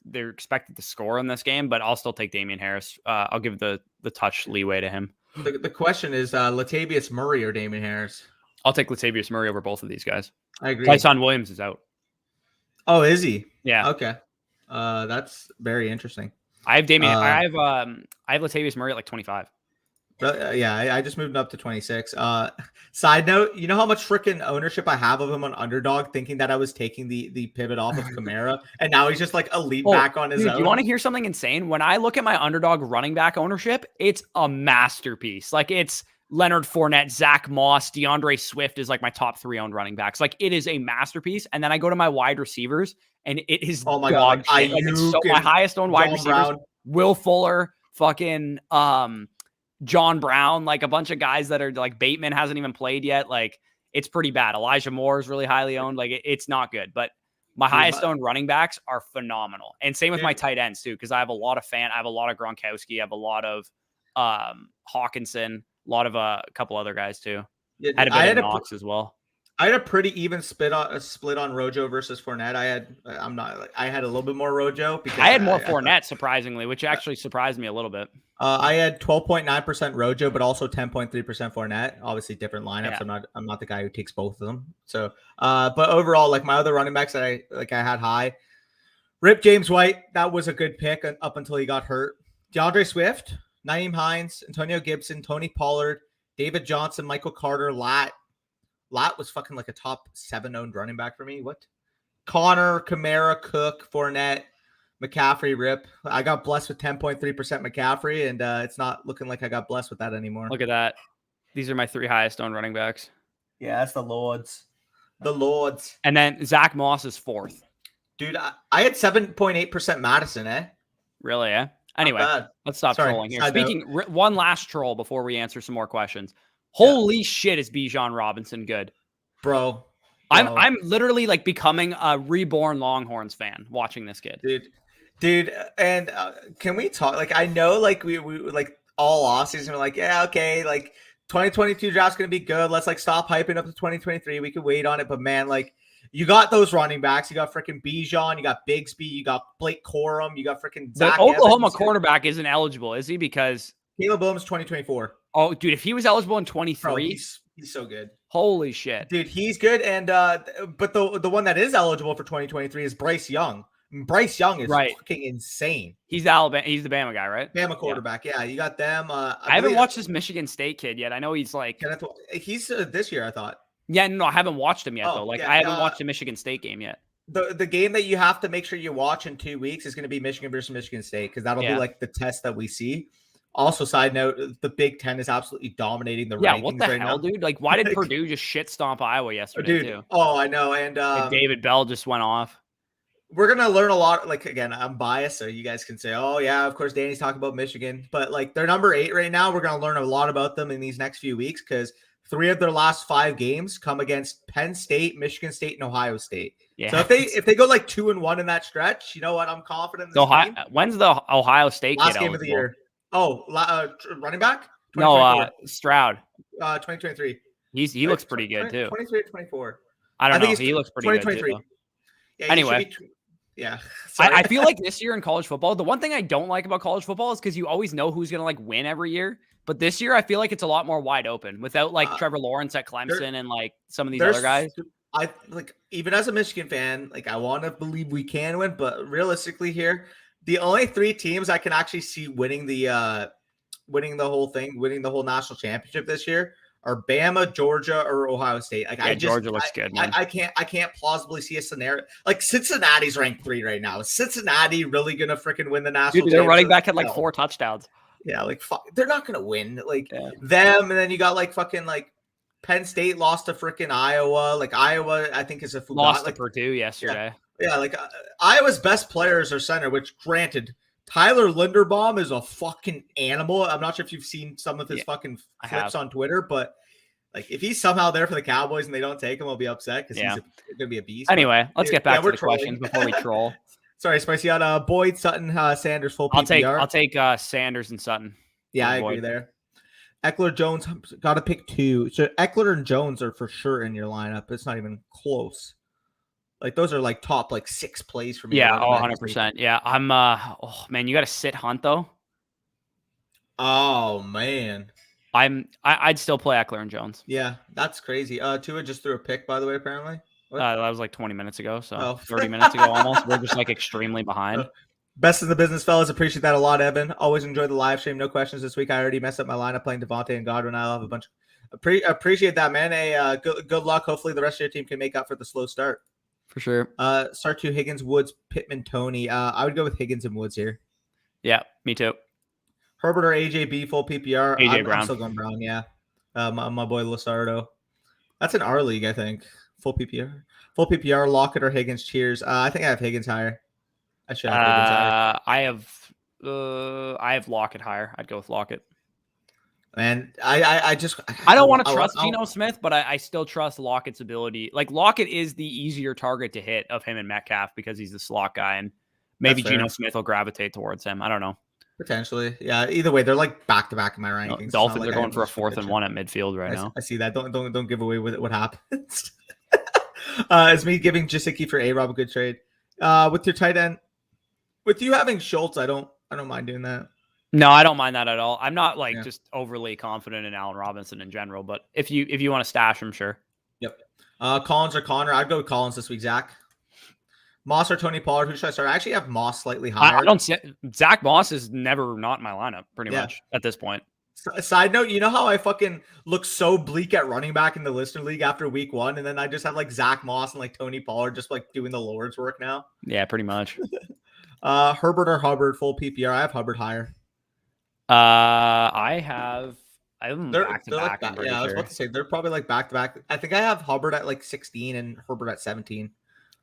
they're expected to score in this game, but I'll still take Damian Harris. I'll give the touch leeway to him. The question is Latavius Murray or Damian Harris. I'll take Latavius Murray over both of these guys. I agree. Tyson Williams is out. Oh, is he? Yeah. Okay. That's very interesting. I have I have Latavius Murray at like 25. Yeah, I just moved him up to 26. Side note, you know how much freaking ownership I have of him on Underdog, thinking that I was taking the pivot off of Kamara, and now he's just like a lead back on his dude, own. You want to hear something insane? When I look at my Underdog running back ownership, it's a masterpiece. Like it's Leonard Fournette, Zach Moss, DeAndre Swift is like my top 3 owned running backs. Like it is a masterpiece. And then I go to my wide receivers, and it is oh my god, shit. Like it's so my highest owned wide receivers, Brown. Will Fuller, fucking John Brown, like a bunch of guys that are like Bateman hasn't even played yet. Like it's pretty bad. Elijah Moore is really highly owned. Like it's not good, but my highest owned running backs are phenomenal. And same with my tight ends too, because I have a lot of I have a lot of Gronkowski, I have a lot of Hawkinson, a lot of a couple other guys too. Yeah, had a bit of Knox as well. I had a pretty even split on Rojo versus Fournette. I had a little bit more Rojo because I had more Fournette, surprisingly, which actually surprised me a little bit. I had 12.9% Rojo, but also 10.3% Fournette. Obviously, different lineups. Yeah. I'm not the guy who takes both of them. So, but overall, like my other running backs that I had high. Rip James White, that was a good pick up until he got hurt. DeAndre Swift, Nyheim Hines, Antonio Gibson, Tony Pollard, David Johnson, Michael Carter, Lat was fucking like a top 7 owned running back for me. What? Connor, Kamara, Cook, Fournette, McCaffrey, Rip. I got blessed with 10.3% McCaffrey, and it's not looking like I got blessed with that anymore. Look at that. These are my 3 highest owned running backs. Yeah, that's the Lords. The Lords. And then Zach Moss is 4th. Dude, I had 7.8% Madison, eh? Really, eh? Anyway, let's stop trolling here. Speaking, one last troll before we answer some more questions. Holy shit, is Bijan Robinson good? Bro. I'm literally like becoming a reborn Longhorns fan watching this kid. Dude, and can we talk? Like, I know, like we like all off season, we're like, yeah, okay, like 2022 draft's gonna be good. Let's like stop hyping up to 2023. We can wait on it, but man, like you got those running backs. You got freaking Bijan, you got Bigsby, you got Blake Corum, you got freaking Zach the Oklahoma quarterback isn't eligible, is he? Because Caleb Williams 2024. Oh, dude, if he was eligible in 23, he's so good. Holy shit, dude, he's good. And but the one that is eligible for 2023 is Bryce Young. Bryce Young is fucking insane. He's Alabama. He's the Bama guy, right? Bama quarterback. Yeah, you got them. I haven't watched this Michigan State kid yet. I know he's like he's this year, I thought. Yeah, no, I haven't watched him yet though. Like I haven't watched a Michigan State game yet. The game that you have to make sure you watch in 2 weeks is going to be Michigan versus Michigan State, because that'll be like the test that we see. Also, side note, the Big Ten is absolutely dominating the rankings what the right hell, now. Dude? Like, why did Purdue just shit stomp Iowa yesterday, too? Oh, I know. And David Bell just went off. We're going to learn a lot. Like, again, I'm biased, so you guys can say, oh, yeah, of course, Danny's talking about Michigan. But, like, they're number 8 right now. We're going to learn a lot about them in these next few weeks, because 3 of their last 5 games come against Penn State, Michigan State, and Ohio State. Yeah. So if they go like 2-1 in that stretch, you know what? I'm confident in this team. When's the Ohio State last kid game of the year? Oh, running back? No, Stroud. 2023. He looks pretty good too. 23 or 24. I don't know. He looks pretty good too. Yeah, anyway. Yeah. I feel like this year in college football, the one thing I don't like about college football is because you always know who's going to like win every year. But this year, I feel like it's a lot more wide open without like Trevor Lawrence at Clemson and like some of these other guys. I like, even as a Michigan fan, like I want to believe we can win, but realistically here, the only 3 teams I can actually see winning the whole national championship this year are Bama, Georgia, or Ohio State. Like Georgia looks good, man. I can't plausibly see a scenario like Cincinnati's ranked 3 right now. Is Cincinnati really gonna freaking win the national championship? Their running back had like 4 touchdowns. Yeah, like they're not gonna win. Like them, and then you got like fucking like Penn State lost to freaking Iowa. Like Iowa, I think is a lost to Purdue yesterday. Yeah, like Iowa's best players are center, which granted, Tyler Linderbaum is a fucking animal. I'm not sure if you've seen some of his fucking clips on Twitter, but like if he's somehow there for the Cowboys and they don't take him, I'll be upset because he's gonna be a beast. Anyway, let's get back to the questions before we troll. Sorry, Spicy. On Boyd, Sutton, Sanders, full PPR. I'll take Sanders and Sutton. Yeah, I agree there. Eckler, Jones, got to pick 2. So Eckler and Jones are for sure in your lineup. It's not even close. Like those are like top like 6 plays for me. Yeah, 100%. Yeah, I'm. Oh man, you got to sit Hunt though. Oh man, I'd still play Eckler and Jones. Yeah, that's crazy. Tua just threw a pick, by the way, apparently. What? That was like 20 minutes ago, so Oh. 30 minutes ago almost. We're just like extremely behind. Best in the business, fellas. Appreciate that a lot, Evan. Always enjoy the live stream. No questions this week. I already messed up my lineup playing Devontae and Godwin. I'll have a bunch. Appreciate that, man. Good luck. Hopefully, the rest of your team can make up for the slow start. For sure. Start to Higgins, Woods, Pittman, Tony. I would go with Higgins and Woods here. Yeah, me too. Herbert or AJB, full PPR. Brown. I'm still going Brown, yeah. My boy Lasardo. That's in our league, I think. Full PPR. Full PPR, Lockett or Higgins. Cheers. I think I have Higgins higher. I should have Higgins higher. I have Lockett higher. I'd go with Lockett. And I don't want to trust Geno Smith, but I still trust Lockett's ability. Like Lockett is the easier target to hit of him and Metcalf because he's the slot guy, and maybe Geno Smith will gravitate towards him. I don't know. Potentially, yeah. Either way, they're like back to back in my rankings. Dolphins are going for a 4th and 1 at midfield right now. I see that. Don't give away with it what happens. It's me giving Jisicki for A-Rob a good trade. With your tight end, with you having Schultz, I don't mind doing that. No, I don't mind that at all. I'm not just overly confident in Allen Robinson in general, but if you want to stash him, sure. Yep. Collins or Connor? I'd go with Collins this week. Zach. Moss or Tony Pollard? Who should I start? I actually have Moss slightly higher. I don't see Zach Moss is never not in my lineup pretty much at this point. Side note, you know how I fucking look so bleak at running back in the Listener League after week 1, and then I just have like Zach Moss and like Tony Pollard just like doing the Lord's work now? Yeah, pretty much. Herbert or Hubbard, full PPR. I have Hubbard higher. I have back to back. I was about to say they're probably like back to back. I think I have Hubbard at like 16 and Herbert at 17.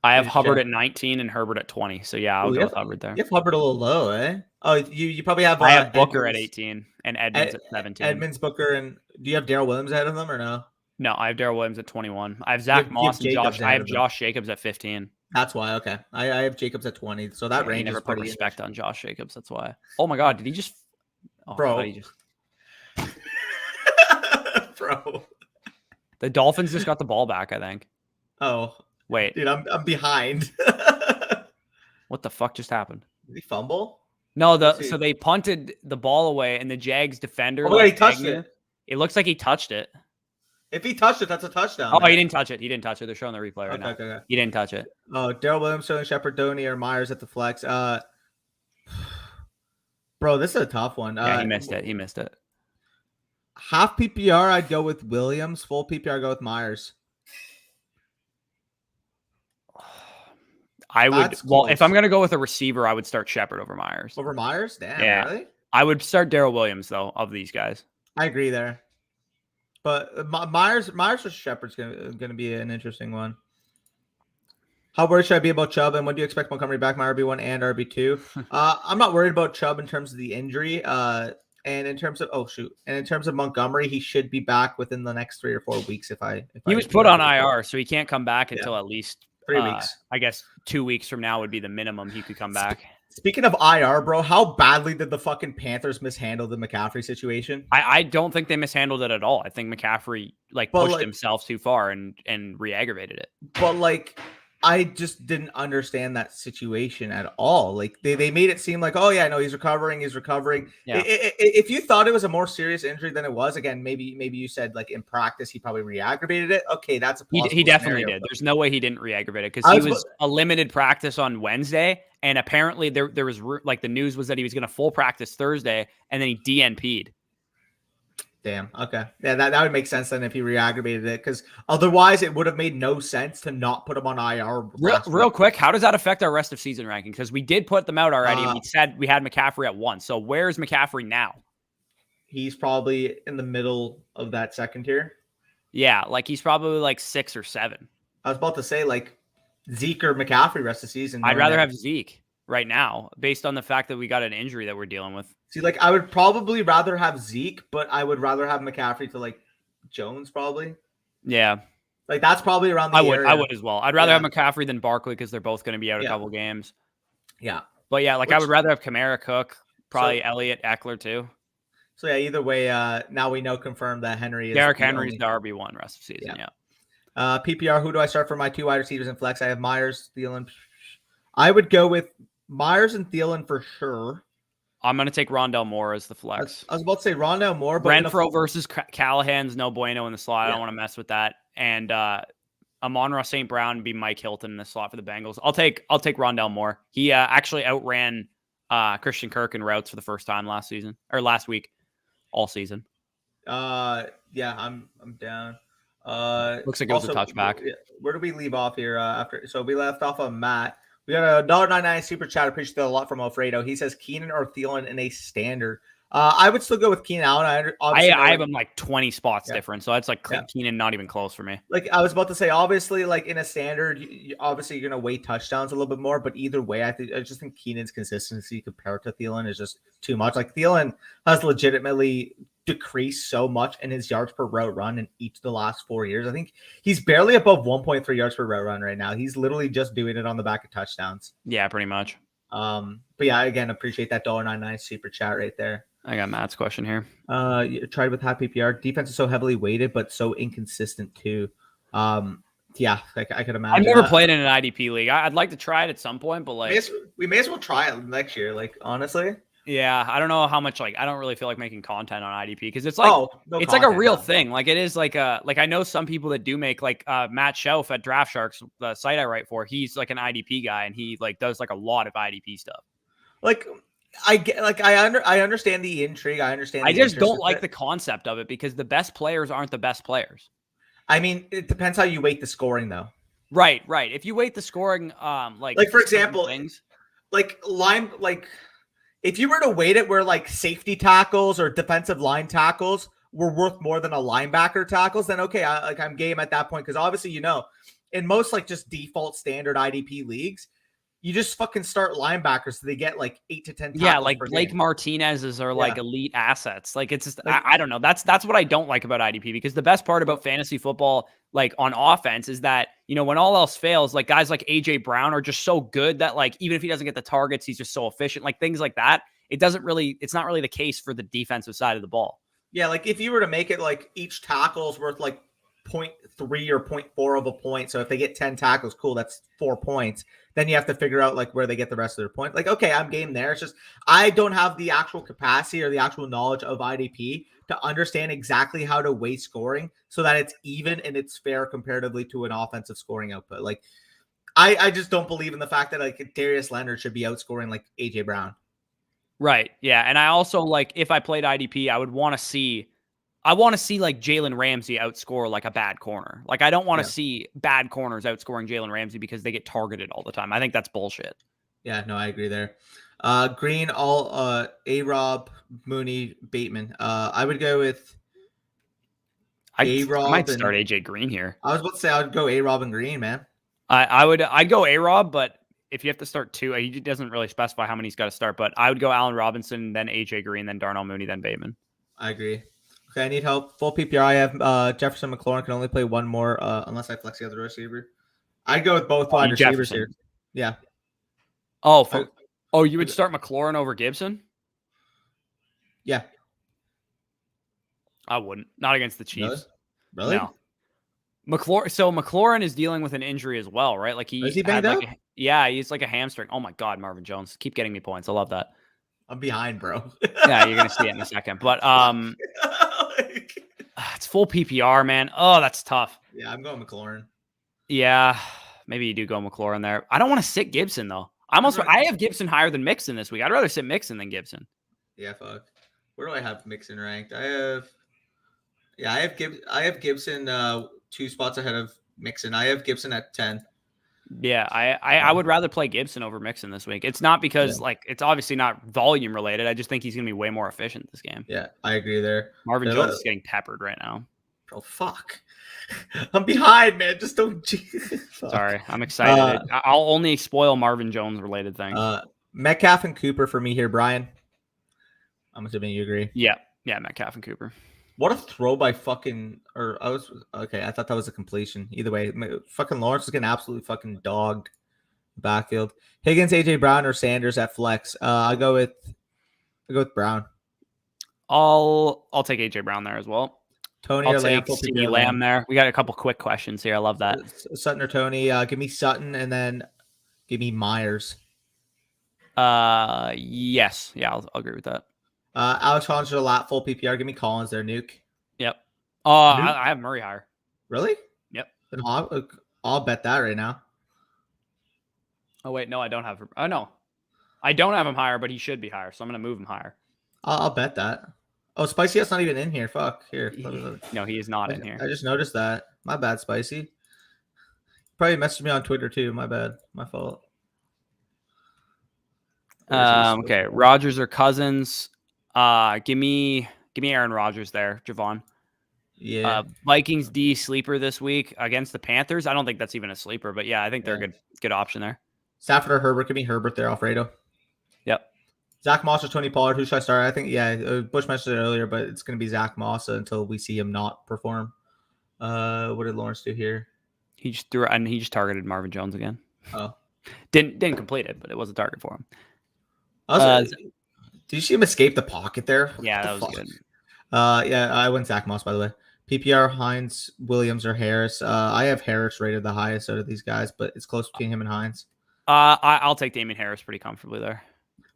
I have Hubbard at 19 and Herbert at 20. So yeah, I'll go with Hubbard there. You have Hubbard a little low, eh? Oh, you probably have. I have Booker at 18 and Edmonds at 17. Edmonds, Booker, and do you have Darrell Williams ahead of them or no? No, I have Darrell Williams at 21. I have Zach Moss and Josh. I have Josh Jacobs at 15. That's why. Okay, I have Jacobs at 20. So that range never is put respect on Josh Jacobs. That's why. Oh my God, did he just? Oh, bro. He just... bro. The Dolphins just got the ball back, I think. Oh. Wait. Dude, I'm behind. What the fuck just happened? Did he fumble? No, so they punted the ball away and the Jags defender. Oh, he touched it. It looks like he touched it. If he touched it, that's a touchdown. Oh, man. He didn't touch it. They're showing the replay right now. Okay. He didn't touch it. Oh, Darrell Williams, Sterling Shepard, Doney, or Myers at the flex. Bro, this is a tough one. Yeah, he missed it. Half PPR, I'd go with Williams. Full PPR, I'd go with Myers. I would. Well, if I'm going to go with a receiver, I would start Shepard over Myers. Over Myers? Damn, yeah. Really? I would start Darrell Williams, though, of these guys. I agree there. But Myers or Shepard's going to be an interesting one. How worried should I be about Chubb, and when do you expect Montgomery back, my RB1 and RB2? I'm not worried about Chubb in terms of the injury. And in terms of Montgomery, he should be back within the next 3 or 4 weeks. He was put on IR, so he can't come back until at least 3 weeks. I guess 2 weeks from now would be the minimum he could come back. Speaking of IR, bro, how badly did the fucking Panthers mishandle the McCaffrey situation? I don't think they mishandled it at all. I think McCaffrey pushed himself too far and re-aggravated it. But I just didn't understand that situation at all. Like they made it seem like, oh yeah, no, he's recovering. Yeah. If you thought it was a more serious injury than it was, again, maybe you said like in practice he probably re-aggravated it. Okay, that's a possible he definitely scenario, did. There's no way he didn't re-aggravate it because he was a limited practice on Wednesday, and apparently there was like the news was that he was going to full practice Thursday, and then he DNP'd. Damn. Okay. Yeah, that would make sense then if he re-aggravated it, because otherwise it would have made no sense to not put him on IR. Real quick, how does that affect our rest of season ranking? Because we did put them out already, and we said we had McCaffrey at 1. So where's McCaffrey now? He's probably in the middle of that second tier. Yeah, like he's probably like 6 or 7. I was about to say like Zeke or McCaffrey rest of the season. I'd rather have Zeke right now, based on the fact that we got an injury that we're dealing with. See, like I would probably rather have Zeke, but I would rather have McCaffrey to like Jones probably. Yeah. Like that's probably around the area. I would as well. I'd rather have McCaffrey than Barkley because they're both going to be out a couple games. Yeah. But yeah, I would rather have Kamara, Cook, probably Elliott, Eckler too. So yeah, either way, now we know confirmed that Henry is Derrick Henry's the RB1 rest of season. Yeah. PPR, who do I start for my 2 wide receivers in flex? I have Myers, Thielen. I would go with Myers and Thielen for sure. I'm going to take Rondell Moore as the flex. I was about to say Rondell Moore. But Renfro versus Callahan's no bueno in the slot. I don't want to mess with that. And Amon-Ra St. Brown be Mike Hilton in the slot for the Bengals. I'll take Rondell Moore. He actually outran Christian Kirk in routes for the first time last week, all season. Yeah, I'm down. Looks like it was a touchback. Where do we leave off here? After so we left off on Matt. We got a $1.99 super chat. Appreciate that a lot from Alfredo. He says Keenan or Thielen in a standard. I would still go with Keenan Allen. I have him like 20 spots different, so that's like Keenan not even close for me. Like I was about to say, obviously, like in a standard, obviously you're gonna weight touchdowns a little bit more, but either way, I just think Keenan's consistency compared to Thielen is just too much. Like Thielen has legitimately decreased so much in his yards per route run in each of the last 4 years. I think he's barely above 1.3 yards per route run right now. He's literally just doing it on the back of touchdowns. Yeah, pretty much. But yeah, again, appreciate that $1.99 super chat right there. I got Matt's question here. You tried with high PPR. Defense is so heavily weighted, but so inconsistent too. Yeah, I could imagine. I've never played in an IDP league. I'd like to try it at some point, but like we may as well try it next year. Like honestly, yeah, I don't know how much. Like I don't really feel like making content on IDP because it's like it's like a real thing. Like it is like I know some people that do make like Matt Shelf at Draft Sharks, the site I write for. He's like an IDP guy and he like does like a lot of IDP stuff. Like. I understand the intrigue. I understand. I just don't like the concept of it because the best players aren't the best players. I mean, it depends how you weight the scoring, though. Right. If you weight the scoring, like for example, if you were to weight it where like safety tackles or defensive line tackles were worth more than a linebacker tackles, then okay, I'm game at that point because obviously in most like just default standard IDP leagues. You just fucking start linebackers so they get like 8 to 10 tackles. Yeah, like Blake Martinez's are like elite assets. Like it's just I don't know. That's what I don't like about IDP because the best part about fantasy football, like on offense, is that when all else fails, like guys like AJ Brown are just so good that like even if he doesn't get the targets, he's just so efficient. Like things like that. It's not really the case for the defensive side of the ball. Yeah, like if you were to make it like each tackle is worth like 0.3 or 0.4 of a point. So if they get 10 tackles, cool, that's 4 points. Then you have to figure out like where they get the rest of their points. Like, okay, I'm game there. It's just I don't have the actual capacity or the actual knowledge of IDP to understand exactly how to weight scoring so that it's even and it's fair comparatively to an offensive scoring output. Like, I just don't believe in the fact that like Darius Leonard should be outscoring like AJ Brown. Right. Yeah. And I also like if I played IDP, I want to see like Jalen Ramsey outscore like a bad corner. Like I don't want to see bad corners outscoring Jalen Ramsey because they get targeted all the time. I think that's bullshit. Yeah, no, I agree there. Green, all A-Rob, Mooney, Bateman. I would go with A-Rob. I might start AJ Green here. I was about to say I would go A-Rob and Green, man. I'd go A-Rob, but if you have to start two, he doesn't really specify how many he's got to start, but I would go Allen Robinson, then AJ Green, then Darnell Mooney, then Bateman. I agree. Okay, I need help. Full PPR. I have Jefferson McLaurin can only play one more unless I flex the other receiver. I'd go with both wide receivers here. Yeah. You would start McLaurin over Gibson? Yeah. I wouldn't. Not against the Chiefs. Really? No. McLaurin is dealing with an injury as well, right? Like is he banged up? He's like a hamstring. Oh my God, Marvin Jones. Keep getting me points. I love that. I'm behind, bro. Yeah, you're gonna see it in a second. But it's full PPR, man. Oh, that's tough. Yeah, I'm going McLaurin. Yeah, maybe you do go McLaurin there. I don't want to sit Gibson though. I have Gibson higher than Mixon this week. I'd rather sit Mixon than Gibson. Yeah, fuck. Where do I have Mixon ranked? I have Gibson 2 spots ahead of Mixon. I have Gibson at 10. Yeah, I would rather play Gibson over Mixon this week. It's not because it's obviously not volume related. I just think he's going to be way more efficient this game. Yeah, I agree there. Marvin Jones is getting peppered right now. Bro, fuck. I'm behind, man. Just don't. Sorry, I'm excited. I'll only spoil Marvin Jones related things. Metcalf and Cooper for me here, Brian. I'm assuming you agree. Yeah, Metcalf and Cooper. What a throw by fucking, I thought that was a completion. Either way, fucking Lawrence is getting absolutely fucking dogged backfield. Higgins, AJ Brown, or Sanders at flex. I'll go with Brown. I'll take AJ Brown there as well. Tony I'll or take CeeDee Lamb there. We got a couple quick questions here. I love that. Sutton or Tony. Give me Sutton and then give me Myers. Yes. Yeah, I'll agree with that. Alex Collins or Lat, full PPR. Give me Collins there, Nuke. Yep. I have Murray higher. Really? Yep. Then I'll bet that right now. Oh wait, no, I don't have. Oh no, I don't have him higher, but he should be higher, so I'm gonna move him higher. I'll bet that. Oh, Spicy, that's not even in here. Fuck. Here. No, he is not in here. I just noticed that. My bad, Spicy. Probably messaged me on Twitter too. My bad. My fault. Okay, Rodgers or Cousins? Give me Aaron Rodgers there, Javon. Yeah. Vikings D sleeper this week against the Panthers. I don't think that's even a sleeper, but yeah, I think they're a good option there. Stafford or Herbert? Give me Herbert there, Alfredo. Yep. Zach Moss or Tony Pollard? Who should I start? I think Bush mentioned it earlier, but it's going to be Zach Moss until we see him not perform. What did Lawrence do here? He just threw and he just targeted Marvin Jones again. Oh, didn't complete it, but it was a target for him. Did you see him escape the pocket there? Yeah, that was good. Yeah, I went Zach Moss, by the way. PPR, Hines, Williams, or Harris. I have Harris rated the highest out of these guys, but it's close between him and Hines. I'll take Damian Harris pretty comfortably there.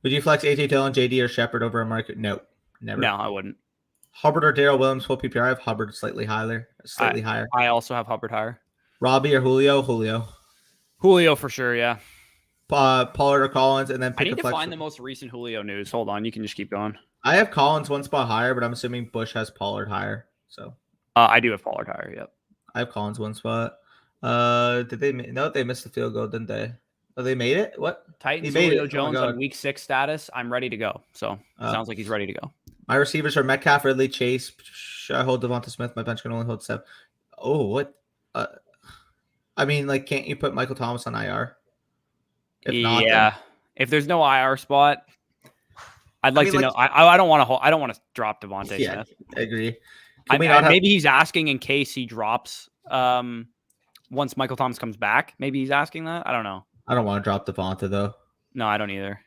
Would you flex AJ Dillon, JD, or Shepard over a market? No, never. No, I wouldn't. Hubbard or Darrell Williams, full PPR. I have Hubbard slightly higher. I also have Hubbard higher. Robbie or Julio? Julio for sure, yeah. Pollard or Collins, and then I need to find the most recent Julio news. Hold on, you can just keep going. I have Collins one spot higher, but I'm assuming Bush has Pollard higher. So I do have Pollard higher. Yep. I have Collins one spot. Did they? No, they missed the field goal, didn't they? Oh, they made it. What? Titans Julio Jones on week 6 status. I'm ready to go. So sounds like he's ready to go. My receivers are Metcalf, Ridley, Chase. Should I hold Devonta Smith? My bench can only hold 7. Oh, what? I mean, like, can't you put Michael Thomas on IR? If not, yeah. If there's no IR spot, I'd like to know. I don't want to hold. I don't want to drop Devonta Smith. I agree. Maybe he's asking in case he drops. Once Michael Thomas comes back, maybe he's asking that. I don't know. I don't want to drop Devonta though. No, I don't either.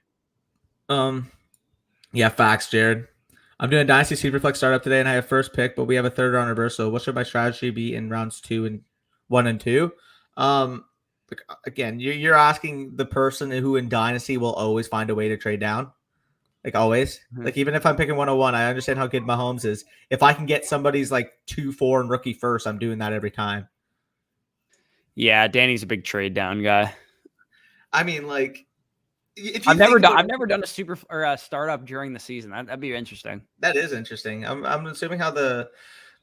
Yeah, facts, Jared. I'm doing a Dynasty Superflex startup today, and I have first pick, but we have a third round reversal. What should my strategy be in rounds 1 and 2? Again, you're asking the person who in Dynasty will always find a way to trade down. Like always. Mm-hmm. Like even if I'm picking 101, I understand how good Mahomes is. If I can get somebody's like 2-4 and rookie first, I'm doing that every time. Yeah, Danny's a big trade down guy. I mean, like I've never done a super or a startup during the season. That'd be interesting. That is interesting. I'm assuming how the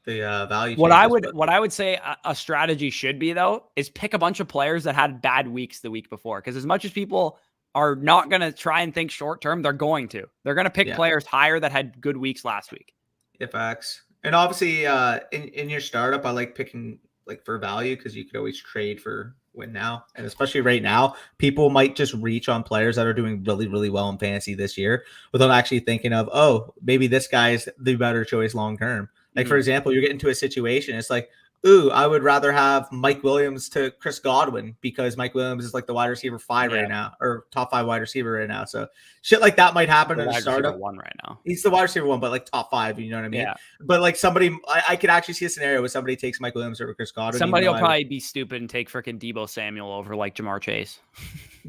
value. What I would say a strategy should be though is pick a bunch of players that had bad weeks the week before. Because as much as people are not going to try and think short term, they're going to pick players higher that had good weeks last week. Yeah, facts. And obviously, in your startup, I like picking like for value because you could always trade for win now, and especially right now, people might just reach on players that are doing really, really well in fantasy this year without actually thinking of, oh, maybe this guy's the better choice long term. Like, for example, you're getting to a situation, it's like, ooh, I would rather have Mike Williams to Chris Godwin because Mike Williams is like the wide receiver 5 right now, or top 5 wide receiver right now. So shit like that might happen in a startup. 1 right now. He's the wide receiver 1, but like top 5, you know what I mean? Yeah. But like I could actually see a scenario where somebody takes Mike Williams over Chris Godwin. Somebody will probably be stupid and take freaking Deebo Samuel over like Jamar Chase.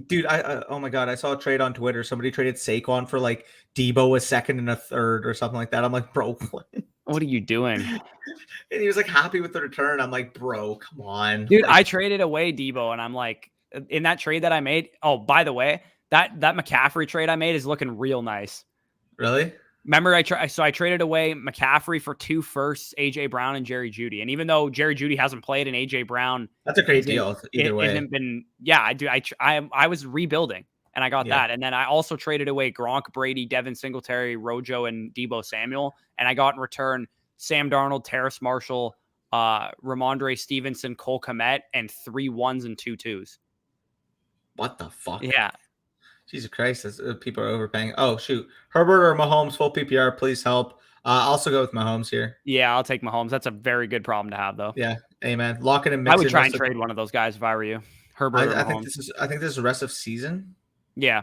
Dude, oh my God, I saw a trade on Twitter. Somebody traded Saquon for like Deebo a second and a third or something like that. I'm like, bro, what are you doing? And he was like happy with the return. I'm like, bro, come on. Dude, I traded away Deebo and I'm like, in that trade that I made. Oh, by the way, that McCaffrey trade I made is looking real nice. Really? Remember, I traded away McCaffrey for 2 firsts, AJ Brown and Jerry Jeudy. And even though Jerry Jeudy hasn't played and AJ Brown, that's a great deal. Either way, I was rebuilding and I got that. And then I also traded away Gronk, Brady, Devin Singletary, Rojo, and Deebo Samuel. And I got in return Sam Darnold, Terrace Marshall, Ramondre Stevenson, Cole Kmet, and 3 1s and 2 2s. What the fuck? Yeah. Jesus Christ, people are overpaying. Oh, shoot. Herbert or Mahomes, full PPR, please help. I'll also go with Mahomes here. Yeah, I'll take Mahomes. That's a very good problem to have, though. Yeah, amen. Lock it and mix. I would try and trade one of those guys if I were you. Herbert or Mahomes. I think this is the rest of season. Yeah.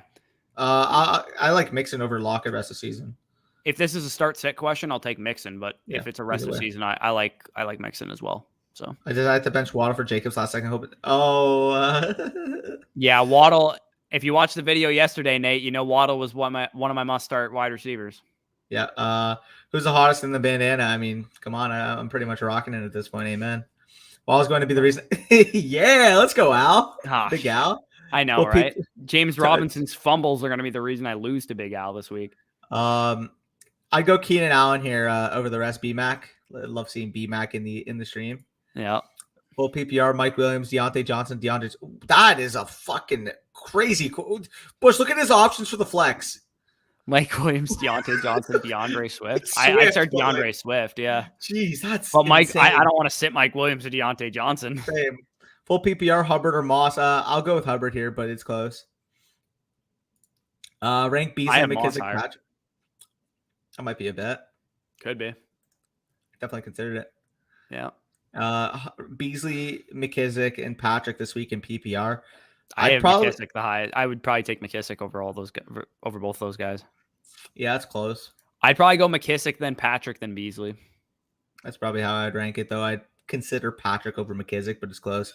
I like Mixon over Lockett rest of season. If this is a start-sit question, I'll take Mixon. But if it's a rest of season, I like Mixon as well. So I had to bench Waddle for Jacobs last second. Yeah, Waddle. If you watched the video yesterday, Nate, you know Waddle was one of my must-start wide receivers. Yeah. Who's the hottest in the bandana? I mean, come on. I'm pretty much rocking it at this point. Amen. Wall's going to be the reason. Yeah, let's go, Al. Ah, Big Al. I know, Well, right? James Robinson's fumbles are going to be the reason I lose to Big Al this week. I go Keenan Allen here over the rest. BMAC. Love seeing BMAC in the stream. Yeah. Full PPR. Mike Williams, Deontay Johnson, DeAndre. That is a fucking crazy. Bush, look at his options for the flex. Mike Williams, Deontay Johnson, DeAndre Swift. I'd start DeAndre Swift, yeah. Jeez, that's But Mike, insane. I don't want to sit Mike Williams or Deontay Johnson. Same. Full PPR, Hubbard or Moss. I'll go with Hubbard here, but it's close. Rank Beasley, McKissick, Patrick. That might be a bet. Could be. Definitely considered it. Yeah. Beasley, McKissick, and Patrick this week in PPR. I have McKissick the high. I would probably take McKissick over both those guys. Yeah, that's close. I'd probably go McKissick, then Patrick, then Beasley. That's probably how I'd rank it, though. I'd consider Patrick over McKissick, but it's close.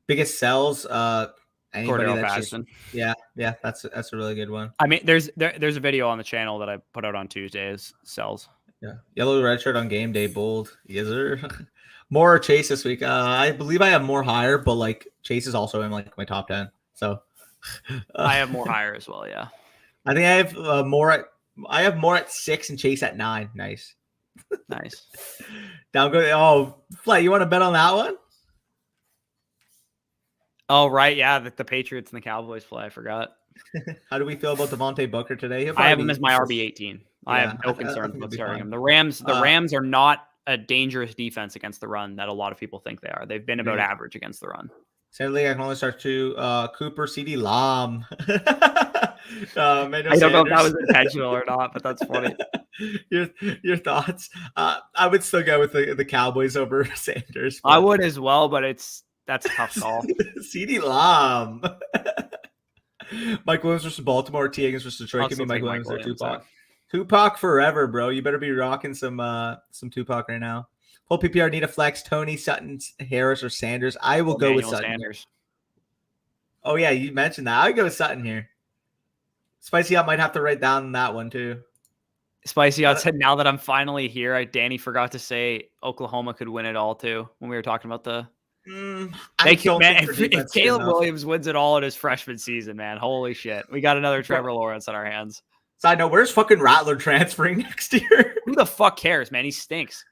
Biggest sells, anybody Cordero that's Patterson. Yeah, that's a really good one. I mean, there's a video on the channel that I put out on Tuesdays. Sells. Yeah, yellow red shirt on game day, bold. Yes, sir. More Chase this week. I believe I have more higher, but like Chase is also in like my top 10. So I have more higher as well. Yeah, I think I have more. I have more at 6 and Chase at 9. Nice. Nice. Down go. Oh, Flight, you want to bet on that one? Oh, right. Yeah, the Patriots and the Cowboys play. I forgot. How do we feel about Devontae Booker today? I have him as my RB18. I have no concerns about starting him. The Rams are not a dangerous defense against the run that a lot of people think they are. They've been about average against the run. Sadly, I can only start 2. Cooper, CD, Lam. I don't know if that was intentional or not, but that's funny. Your thoughts? I would still go with the Cowboys over Sanders. I would as well, but that's a tough call. CD Lam. Mike Williams versus Baltimore. T. Higgins versus Detroit. Give me Mike Williams or Tupac. Tupac forever, bro. You better be rocking some Tupac right now. Full PPR, need a flex. Tony, Sutton, Harris, or Sanders. I will go with Sutton. Sanders. Oh, yeah, you mentioned that. I would go with Sutton here. Spicy Out might have to write down that one, too. Spicy Out said, now that I'm finally here, Danny forgot to say Oklahoma could win it all, too, when we were talking about the... If Caleb Williams wins it all in his freshman season, man, holy shit. We got another Trevor Lawrence on our hands. Side note, where's fucking Rattler transferring next year? Who the fuck cares, man? He stinks.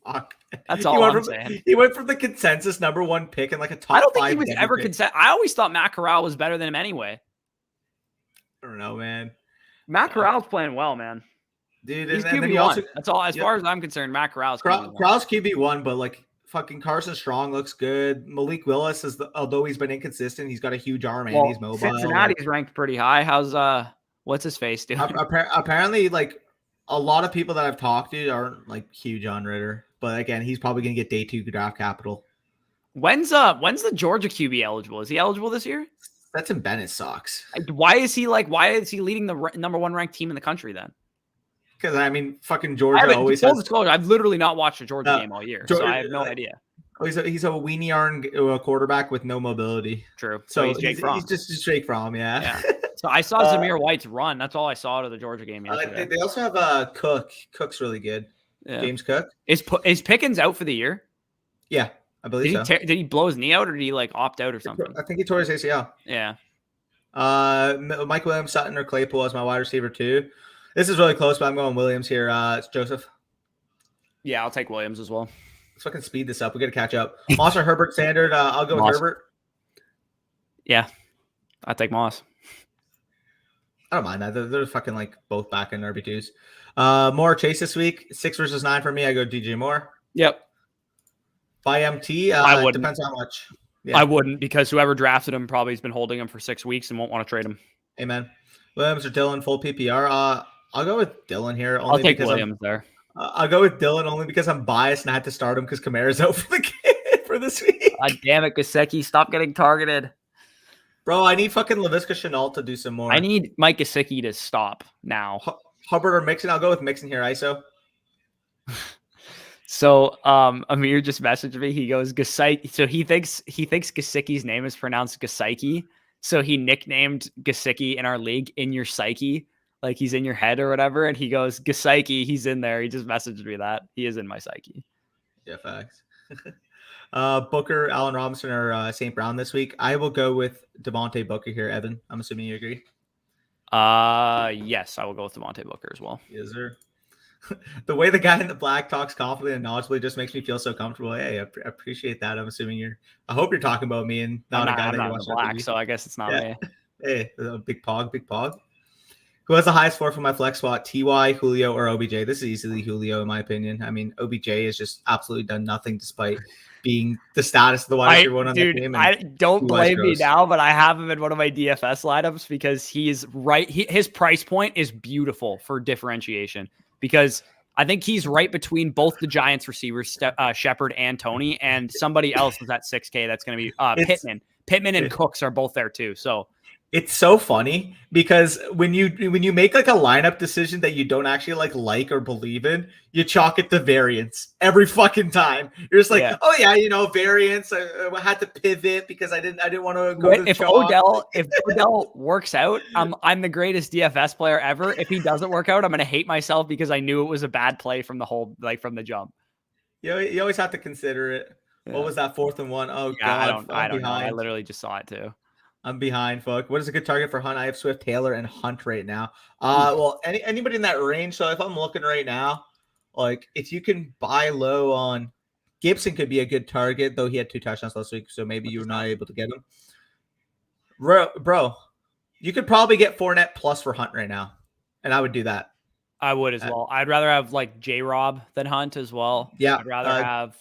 Fuck. That's all I'm saying. He went from the consensus #1 pick in like a top 5. I don't think he was ever consensus. I always thought Matt Corral was better than him anyway. I don't know, man. Matt Corral's playing well, man. Dude, he's QB1. That's all. As far as I'm concerned, Matt Corral's QB1. Corral's QB1, but like fucking Carson Strong looks good. Malik Willis although he's been inconsistent, he's got a huge arm and he's mobile. Cincinnati's ranked pretty high. How's what's his face doing? Apparently, like a lot of people that I've talked to aren't like huge on Ritter, but again, he's probably gonna get day 2 draft capital. When's the Georgia QB eligible? Is he eligible this year? That's in Bennett socks. Why is he leading the #1 ranked team in the country then? Because I mean, fucking Georgia always has. Disclosure, I've literally not watched a Georgia game all year, so I have no idea. He's a weenie yarn quarterback with no mobility. True. So he's just Jake Fromm, yeah. So I saw Zamir White's run. That's all I saw out of the Georgia game yesterday. They also have Cook. Cook's really good. Yeah. James Cook. Is Pickens out for the year? Yeah, I believe so. Did he blow his knee out or did he like opt out or something? I think he tore his ACL. Yeah. Mike Williams, Sutton, or Claypool as my wide receiver too. This is really close, but I'm going Williams here. It's Joseph. Yeah, I'll take Williams as well. Let's fucking speed this up. We got to catch up. Moss or Herbert Standard. I'll go with Herbert. Yeah, I take Moss. I don't mind that. They're fucking like both back in RB2s. Moore Chase this week. 6 versus 9 for me. I go DJ Moore. Yep. By MT. I wouldn't. Depends how much. Yeah. I wouldn't because whoever drafted him probably has been holding him for 6 weeks and won't want to trade him. Amen. Williams or Dillon, full PPR. I'll go with Dillon here. I'll take Williams there. I'll go with Dillon only because I'm biased and I had to start him because Kamara's out for the kid for this week. God damn it, Gesicki. Stop getting targeted. Bro, I need fucking Laviska Shenault to do some more. I need Mike Gesicki to stop now. Hubbard or Mixon? I'll go with Mixon here, ISO. So Amir just messaged me. He goes, Gesicki. So he thinks Gesicki's name is pronounced Gesicki. So he nicknamed Gesicki in our league In Your Psyche. Like he's in your head or whatever. And he goes, Gesicki, he's in there. He just messaged me that. He is in my psyche. Yeah, facts. Booker, Allen Robinson, or St. Brown this week. I will go with Devontae Booker here, Evan. I'm assuming you agree. Yes, I will go with Devontae Booker as well. Yes, sir. The way the guy in the black talks confidently and knowledgeably just makes me feel so comfortable. Hey, I appreciate that. I'm assuming I hope you're talking about me and not a guy that you I'm watch not in the black, so I guess it's not me. Hey, big pog. Who has the highest floor for my flex spot? TY, Julio, or OBJ? This is easily Julio, in my opinion. I mean, OBJ has just absolutely done nothing despite being the status of the wide receiver one on the team. I don't blame me now, but I have him in one of my DFS lineups because he's right. His price point is beautiful for differentiation because I think he's right between both the Giants receivers, Shepard and Tony, and somebody else is at 6K. That's going to be Pittman. Pittman and Cooks are both there too. So it's so funny because when you make like a lineup decision that you don't actually like or believe in, you chalk it to variance every fucking time. You're just like, oh yeah, variance. I had to pivot because I didn't want to go. If Odell works out, I'm the greatest DFS player ever. If he doesn't work out, I'm gonna hate myself because I knew it was a bad play from from the jump. You always have to consider it. Yeah. What was that 4th and 1? Oh God, I don't know. I literally just saw it too. I'm behind, fuck. What is a good target for Hunt? I have Swift, Taylor, and Hunt right now. Well, anybody in that range. So if I'm looking right now, like if you can buy low on Gibson, could be a good target, though he had 2 touchdowns last week, so maybe you were not able to get him. Bro, you could probably get Fournette plus for Hunt right now, and I would do that. I would as well. I'd rather have like J-Rob than Hunt as well. Yeah, I'd rather have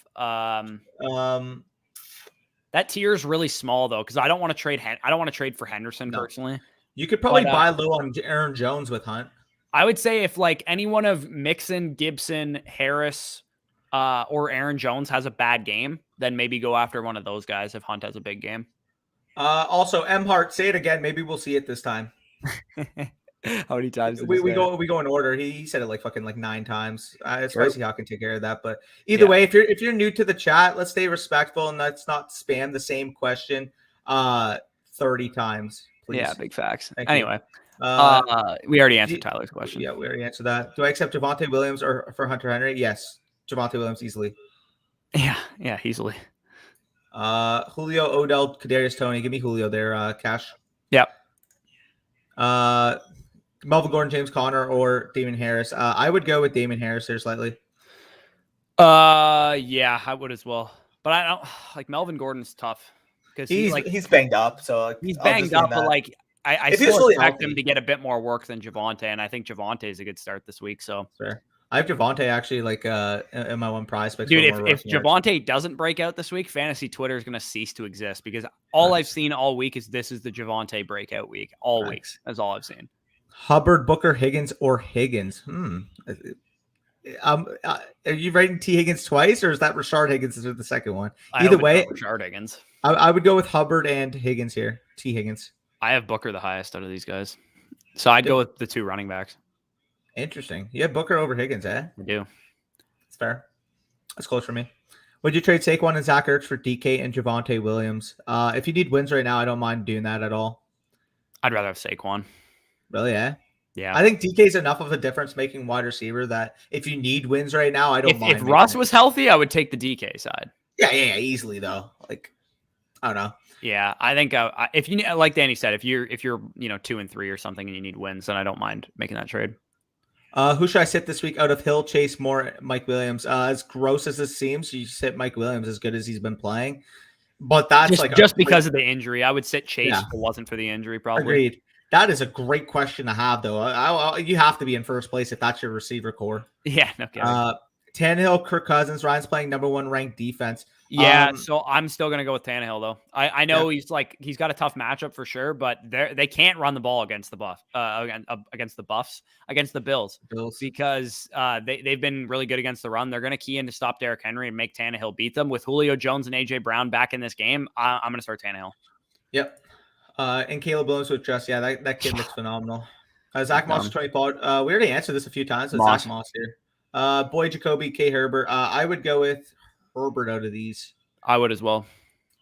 that tier is really small though, because I don't want to trade. I don't want to trade for Henderson personally. You could probably buy low on Aaron Jones with Hunt. I would say if like any one of Mixon, Gibson, Harris, or Aaron Jones has a bad game, then maybe go after one of those guys if Hunt has a big game. Also, M Hart, say it again. Maybe we'll see it this time. How many times? We go in order. He said it like 9 times. Spicy Hawk can take care of that. But either way, if you're new to the chat, let's stay respectful and let's not spam the same question 30 times, please. Yeah, big facts. Thank anyway, we already answered Tyler's question. Yeah, we already answered that. Do I accept Javonte Williams or for Hunter Henry? Yes, Javonte Williams easily. Yeah, easily. Julio, Odell, Kadarius Toney. Give me Julio there. Cash. Yep. Melvin Gordon, James Conner, or Damon Harris. I would go with Damon Harris there slightly. Yeah, I would as well. But I don't like Melvin Gordon's tough because he's banged up. So he's banged up, but like I still expect him to get a bit more work than Javonte, and I think Javonte is a good start this week. So sure. I have Javonte actually in my one prize pick. Dude, if Javonte doesn't break out this week, fantasy Twitter is going to cease to exist because I've seen all week is this is the Javonte breakout week. All weeks. That's all I've seen. Hubbard, Booker, Higgins, or Higgins. Are you writing T Higgins twice, or is that Rashard Higgins is the second one? Either way, Rashard Higgins. I would go with Hubbard and Higgins here. T Higgins. I have Booker the highest out of these guys, so I'd go with the 2 running backs. Interesting. You have Booker over Higgins, eh? I do. It's fair. That's close for me. Would you trade Saquon and Zach Ertz for DK and Javonte Williams? If you need wins right now, I don't mind doing that at all. I'd rather have Saquon. Really, eh? Yeah. I think DK is enough of a difference-making wide receiver that if you need wins right now, I don't mind. If Russ was healthy, I would take the DK side. Yeah, easily though. Like, I don't know. Yeah, I think if you like Danny said, if you're 2 and 3 or something and you need wins, then I don't mind making that trade. Who should I sit this week out of Hill, Chase, Moore, Mike Williams? As gross as this seems, you sit Mike Williams as good as he's been playing. But that's just because of the injury. I would sit Chase if it wasn't for the injury, probably. Agreed. That is a great question to have, though. You have to be in first place if that's your receiver core. Yeah, no kidding. Tannehill, Kirk Cousins, Ryan's playing number 1 ranked defense. Yeah, so I'm still gonna go with Tannehill though. I know he's got a tough matchup for sure, but they can't run the ball against the Bills because they've been really good against the run. They're gonna key in to stop Derrick Henry and make Tannehill beat them. With Julio Jones and AJ Brown back in this game, I'm gonna start Tannehill. Yep. And Caleb Williams with Trust. Yeah, that kid looks phenomenal. Zach Moss 24. We already answered this a few times. So Zach Moss here. Boyd Jacoby, K Herbert. I would go with Herbert out of these. I would as well.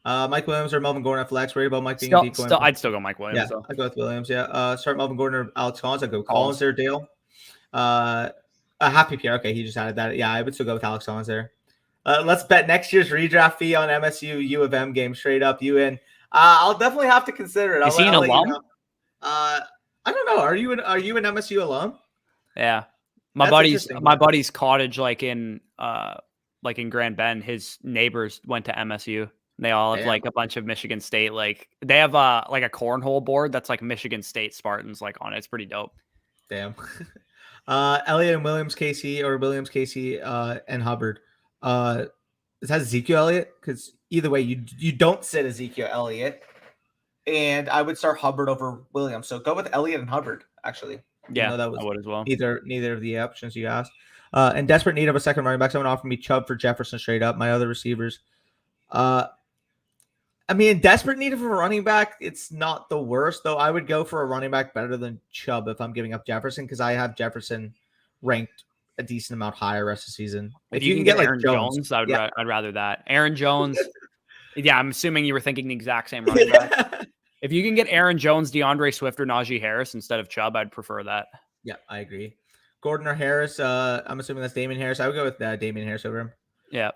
Mike Williams or Melvin Gordon at flex. Worried about Mike being a decoy. I'd still go Mike Williams. Yeah, I'd go with Williams. Yeah. Start Melvin Gordon or Alex Collins. I'd go Collins there, Dale. A happy PR. Okay, he just added that. Yeah, I would still go with Alex Collins there. Let's bet next year's redraft fee on MSU U of M game straight up. You in? I'll definitely have to consider it. Is he an alum? You know. I don't know. Are you an MSU alum? Yeah, my buddy's cottage, like in Grand Bend, his neighbors went to MSU. They all have like a bunch of Michigan State. Like they have like a cornhole board that's like Michigan State Spartans like on it. It's pretty dope. Damn. Elliott and Williams, Casey, or Williams, Casey, and Hubbard. Is that Ezekiel Elliott? Because either way, you don't sit Ezekiel Elliott, and I would start Hubbard over Williams. So go with Elliott and Hubbard. Actually, yeah, that was I would as well. Neither of the options you asked. In desperate need of a second running back, someone offered me Chubb for Jefferson straight up. My other receivers. I mean, in desperate need of a running back, it's not the worst, though. I would go for a running back better than Chubb if I'm giving up Jefferson, because I have Jefferson ranked a decent amount higher rest of the season. If you can get like Aaron Jones, I'd rather that. Aaron Jones, yeah, I'm assuming you were thinking the exact same running back. If you can get Aaron Jones, DeAndre Swift, or Najee Harris instead of Chubb, I'd prefer that. Yeah, I agree. Gordon or Harris, I'm assuming that's Damian Harris. I would go with Damian Harris over him. Yeah.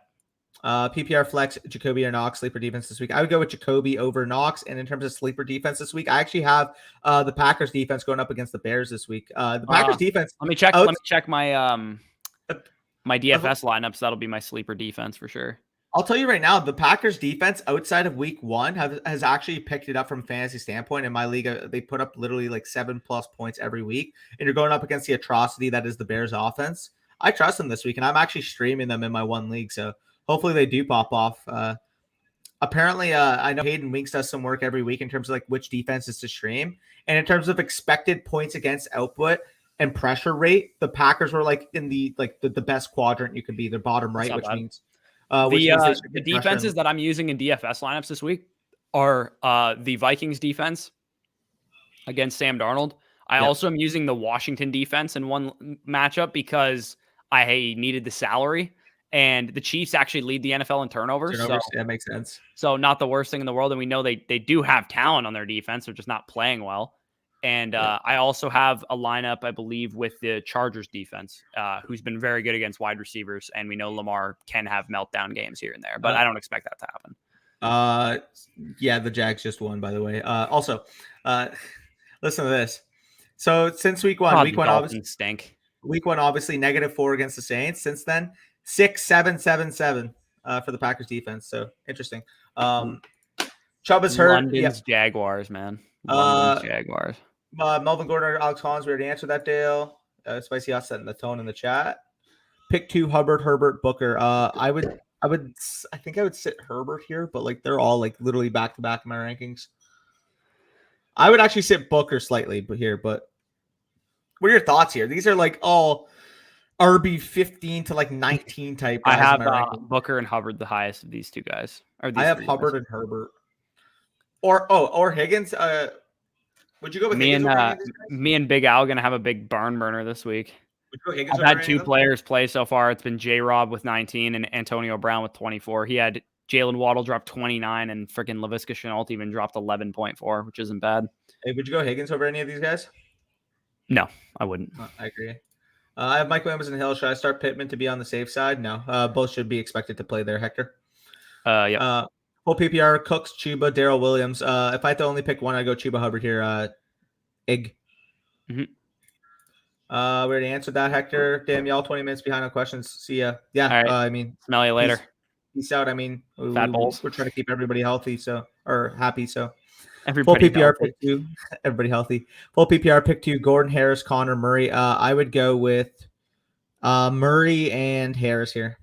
PPR flex, Jacoby or Knox, sleeper defense this week. I would go with Jacoby over Knox. And in terms of sleeper defense this week, I actually have the Packers defense going up against the Bears this week. The Packers defense. Let me check my my DFS lineups. That'll be my sleeper defense for sure. I'll tell you right now, the Packers defense outside of week 1 has actually picked it up from fantasy standpoint. In my league, they put up literally like 7+ points every week. And you're going up against the atrocity that is the Bears offense. I trust them this week, and I'm actually streaming them in my one league. So hopefully they do pop off. Apparently, I know Hayden Winks does some work every week in terms of like which defenses to stream. And in terms of expected points against output and pressure rate, the Packers were like in the best quadrant you could be, the bottom right, which means the defenses that I'm using in DFS lineups this week are the Vikings defense against Sam Darnold. I also am using the Washington defense in one matchup because I needed the salary. And the Chiefs actually lead the NFL in turnovers. So that makes sense. So not the worst thing in the world. And we know they do have talent on their defense. They're just not playing well. And I also have a lineup, I believe, with the Chargers defense, who's been very good against wide receivers. And we know Lamar can have meltdown games here and there, but I don't expect that to happen. Yeah, the Jags just won, by the way. Also, listen to this. So since week 1, week 1 obviously stink. Week 1, obviously -4 against the Saints. Since then, 6-7-7-7 for the Packers defense. So interesting. Chubb is hurt. London's Jaguars, man. London's Jaguars. Melvin Gordon or Alex Collins, we already answered that deal. Spicy House setting the tone in the chat. Pick 2, Hubbard, Herbert, Booker. I think I would sit Herbert here, but like they're all like literally back to back in my rankings. I would actually sit Booker slightly but what are your thoughts here? These are like all RB 15 to like 19 type guys. I have Booker and Hubbard the highest of these two guys. I have Hubbard and Herbert. Or Higgins. Would you go with me and Big Al gonna have a big barn burner this week. I've had 2 players play so far. It's been J-Rob with 19 and Antonio Brown with 24. He had Jalen Waddle drop 29 and freaking Laviska Shenault even dropped 11.4, which isn't bad. Hey, would you go Higgins over any of these guys? No, I wouldn't. I agree. I have Mike Williams and Hill. Should I start Pittman to be on the safe side? No. Both should be expected to play there, Hector. Yeah. Full PPR, Cooks, Chuba, Darrell Williams. If I had to only pick one, I'd go Chuba Hubbard here. Ig. Mm-hmm. We already answered that, Hector. Damn, y'all 20 minutes behind on questions. See ya. Yeah, right. I mean. Smell you later. Peace out. I mean, Fat Bulls. We're trying to keep everybody healthy, or happy, so. Everybody full PPR healthy. pick 2. Everybody healthy. Full PPR pick 2. Gordon, Harris, Connor, Murray. I would go with Murray and Harris here.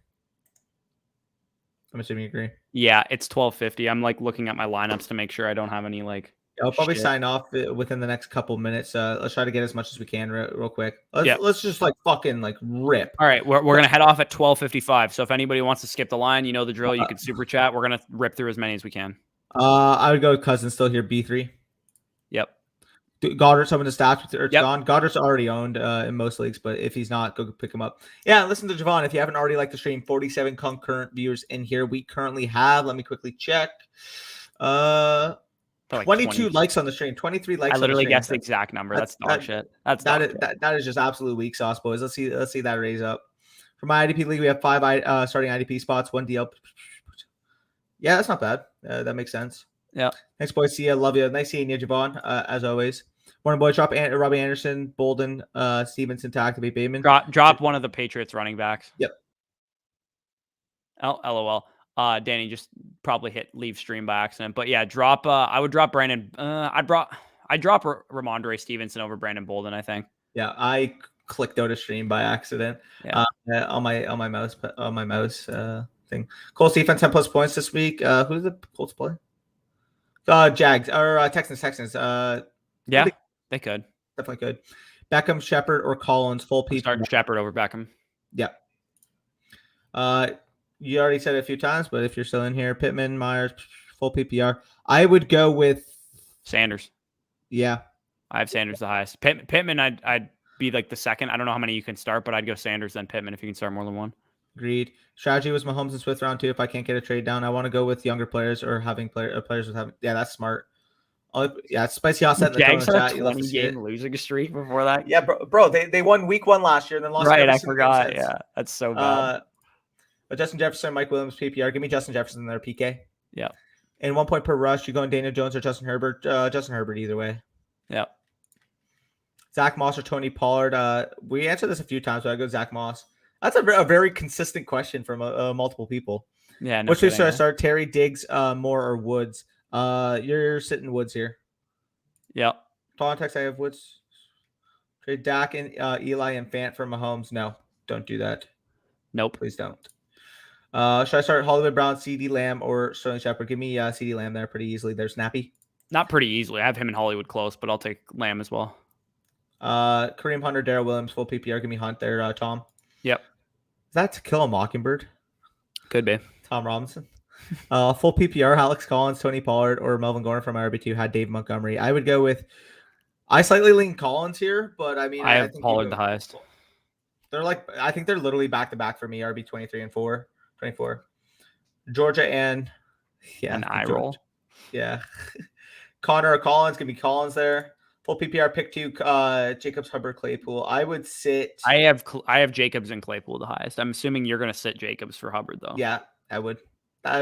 I'm assuming you agree. Yeah, it's 12:50. I'm like looking at my lineups to make sure I don't have any like. I'll probably sign off within the next couple minutes. Let's try to get as much as we can real quick. Let's just like fucking like rip. All right, we're gonna head off at 12:55. So if anybody wants to skip the line, you know the drill. You can super chat. We're gonna rip through as many as we can. I would go with Cousins still here, B3. Yep. Goddard's some of the stats Yep. gone. Goddard's already owned in most leagues, but if he's not, go pick him up. Yeah, listen to Javon. If you haven't already liked the stream, 47 concurrent viewers in here. We currently have, let me quickly check. 22 likes on the stream, 23 likes. I literally guessed the exact number. That's dog shit. That is just absolute weak sauce, boys. Let's see that raise up For my IDP league, we have 5 starting IDP spots, 1 DL. Yeah, that's not bad. That makes sense. Yeah. Thanks, boys. See ya. Love you. Nice seeing you, Javon, as always. Morning, boys. Drop Robbie Anderson, Bolden, Stevenson to activate Bateman. Drop one of the Patriots running backs. Yep. LOL. Danny just probably hit leave stream by accident. But yeah, drop. I would drop Brandon. I'd drop Ramondre Stevenson over Brandon Bolden, I think. Yeah, I clicked out a stream by accident. Yeah. On my mouse thing. Colts defense 10+ points this week. Who did the Colts play? Jags or Texans. Yeah, they could. Definitely could. Beckham, Shepard, or Collins, full PPR. Starting Shepard over Beckham. Yeah. You already said it a few times, but if you're still in here, Pittman, Myers, full PPR. I would go with Sanders. Yeah. I have Sanders the highest. Pittman, I'd be like the second. I don't know how many you can start, but I'd go Sanders then Pittman if you can start more than one. Agreed. Strategy was Mahomes and Swift round 2. If I can't get a trade down, I want to go with younger players or having players with having. Yeah, that's smart. Yeah, it's spicy offset in the Jags had chat. a 20-game losing streak before that. Yeah, bro, they won week 1 last year and then lost. Right, I forgot. Yeah, that's so bad. But Justin Jefferson, Mike Williams, PPR. Give me Justin Jefferson there, PK. Yeah. And 1 point per rush. You going Daniel Jones or Justin Herbert? Justin Herbert either way. Yeah. Zach Moss or Tony Pollard. We answered this a few times, but I go Zach Moss. That's a very consistent question from multiple people. Yeah. Which should I start? Terry, Diggs, Moore, or Woods? You're sitting Woods here. Yep. Context, I have Woods. Trade Dak and Eli and Fant for Mahomes. No, don't do that. Nope. Please don't. Should I start Hollywood Brown, CD Lamb, or Sterling Shepard? Give me CD Lamb there pretty easily. They're snappy. Not pretty easily. I have him in Hollywood close, but I'll take Lamb as well. Kareem Hunt or Darrell Williams, full PPR. Give me Hunt there, Tom. Yep. Is that To Kill a Mockingbird? Could be. Tom Robinson. Full PPR, Alex Collins, Tony Pollard, or Melvin Gordon from RB2 had Dave Montgomery. I would go with. I slightly lean Collins here, but I mean, I have Pollard the highest. They're I think they're literally back to back for me. RB 23 and 24. Georgia and eye roll. Yeah. Connor or Collins, give me Collins there. Full PPR pick 2. Jacobs, Hubbard, Claypool. I would sit. I have Jacobs and Claypool the highest. I'm assuming you're going to sit Jacobs for Hubbard though. Yeah, I would.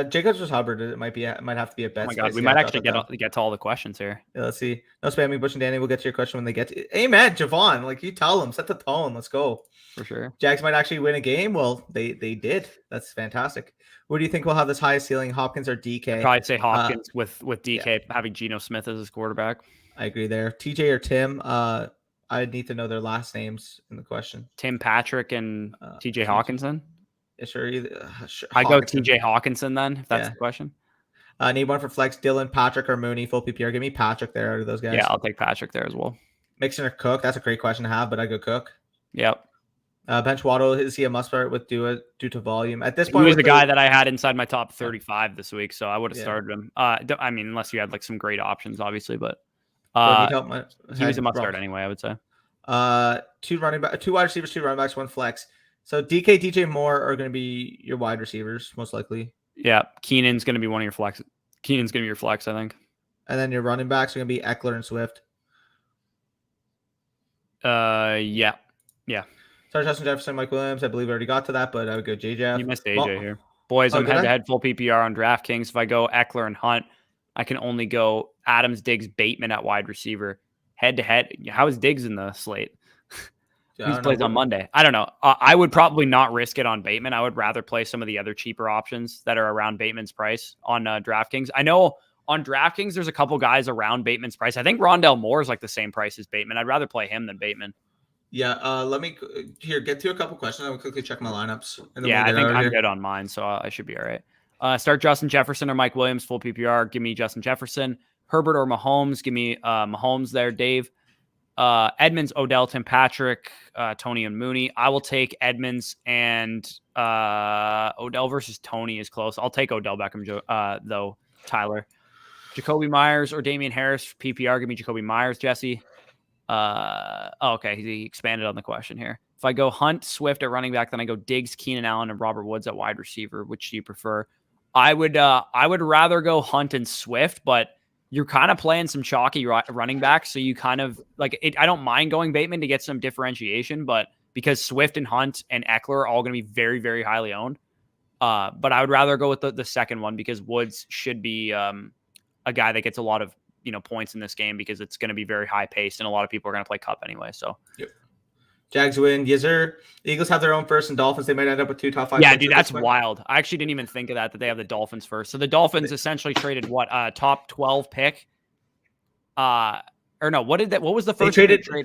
Jacobs was Hubbard. It might have to be a bet. Oh my God, we might actually get to all the questions here. Yeah, let's see. No spamming, Bush and Danny. We'll get to your question when they get to. Amen, Javon. Like you tell them, set the tone. Let's go. For sure. Jags might actually win a game. Well, they did. That's fantastic. What do you think will have this highest ceiling, Hopkins or DK? I'd probably say Hopkins with DK having Geno Smith as his quarterback. I agree there. TJ or Tim? I need to know their last names in the question. Tim Patrick and TJ Hawkinson. Yeah, sure. I go TJ Hawkinson then, if that's the question. Need one for flex. Dylan, Patrick, or Mooney, full PPR. Give me Patrick there out of those guys. Yeah, I'll take Patrick there as well. Mixon or Cook? That's a great question to have, but I go Cook. Yep. Bench Waddle, is he a must start with due to volume? At this point, he was the guy that I had inside my top 35 this week, so I would have started him. I mean, unless you had like some great options, obviously, but he was a must start anyway, I would say. 2 wide receivers, 2 running backs, 1 flex. So DK, DJ Moore are going to be your wide receivers, most likely. Yeah, Keenan's going to be one of your flex. Keenan's going to be your flex, I think. And then your running backs are going to be Eckler and Swift. Yeah. Sorry, Justin Jefferson, Mike Williams. I believe I already got to that, but I would go JJ. You missed AJ here. Boys, I'm head-to-head full PPR on DraftKings. If I go Eckler and Hunt, I can only go Adams, Diggs, Bateman at wide receiver. Head-to-head. How is Diggs in the slate? He plays on Monday. I don't know. I would probably not risk it on Bateman. I would rather play some of the other cheaper options that are around Bateman's price on DraftKings. I know on DraftKings, there's a couple guys around Bateman's price. I think Rondell Moore is like the same price as Bateman. I'd rather play him than Bateman. Yeah. Let me get to a couple questions. I will quickly check my lineups. Yeah, I think I'm good on mine, so I should be all right. Start Justin Jefferson or Mike Williams, full PPR. Give me Justin Jefferson. Herbert or Mahomes. Give me Mahomes there, Dave. Edmonds, Odell, Tim Patrick, Tony and Mooney. I will take Edmonds and Odell versus Tony is close. I'll take Odell Beckham though, Tyler. Jacoby Myers or Damian Harris, PPR. Give me Jacoby Myers, Jesse. Okay. He expanded on the question here. If I go Hunt, Swift at running back, then I go Diggs, Keenan Allen, and Robert Woods at wide receiver. Which do you prefer? I would rather go Hunt and Swift, but you're kind of playing some chalky running backs, so you kind of like it. I don't mind going Bateman to get some differentiation, but because Swift and Hunt and Eckler are all going to be very, very highly owned. But I would rather go with the second one because Woods should be a guy that gets a lot of points in this game because it's going to be very high paced and a lot of people are going to play Cup anyway. So yep. Jags win. Yes, sir. The Eagles have their own first, and Dolphins, they might end up with 2 top 5. Yeah, dude, that's wild. I actually didn't even think of that they have the Dolphins first. So the Dolphins essentially traded what top 12 pick. Or no, what was the first traded for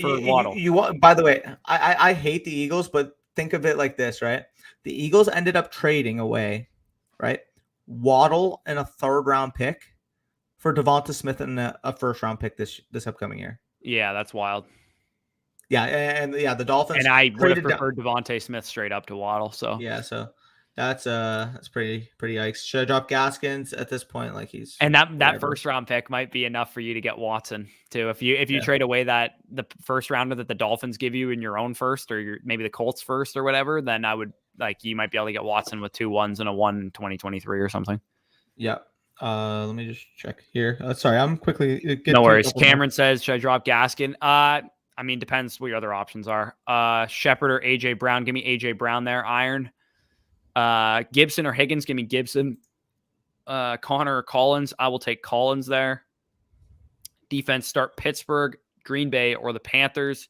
Waddle? By the way, I hate the Eagles, but think of it like this, right? The Eagles ended up trading away, right? Waddle and a 3rd round pick for Devonta Smith and a 1st round pick this upcoming year. Yeah, that's wild. Yeah, and the Dolphins. And I would have preferred Devonta Smith straight up to Waddle. So yeah, so that's pretty yikes. Should I drop Gaskins at this point? Like he's and that 1st round pick might be enough for you to get Watson too. If you trade away the 1st rounder that the Dolphins give you in your own first, or maybe the Colts first or whatever, then I would you might be able to get Watson with 2 1s and a 1 in 2023 or something. Yeah. Let me just check here. Sorry, I'm quickly. No worries. Cameron says, should I drop Gaskin? I mean, depends what your other options are. Shepard or AJ Brown. Give me AJ Brown there. Iron. Gibson or Higgins. Give me Gibson. Connor or Collins. I will take Collins there. Defense, start Pittsburgh, Green Bay, or the Panthers.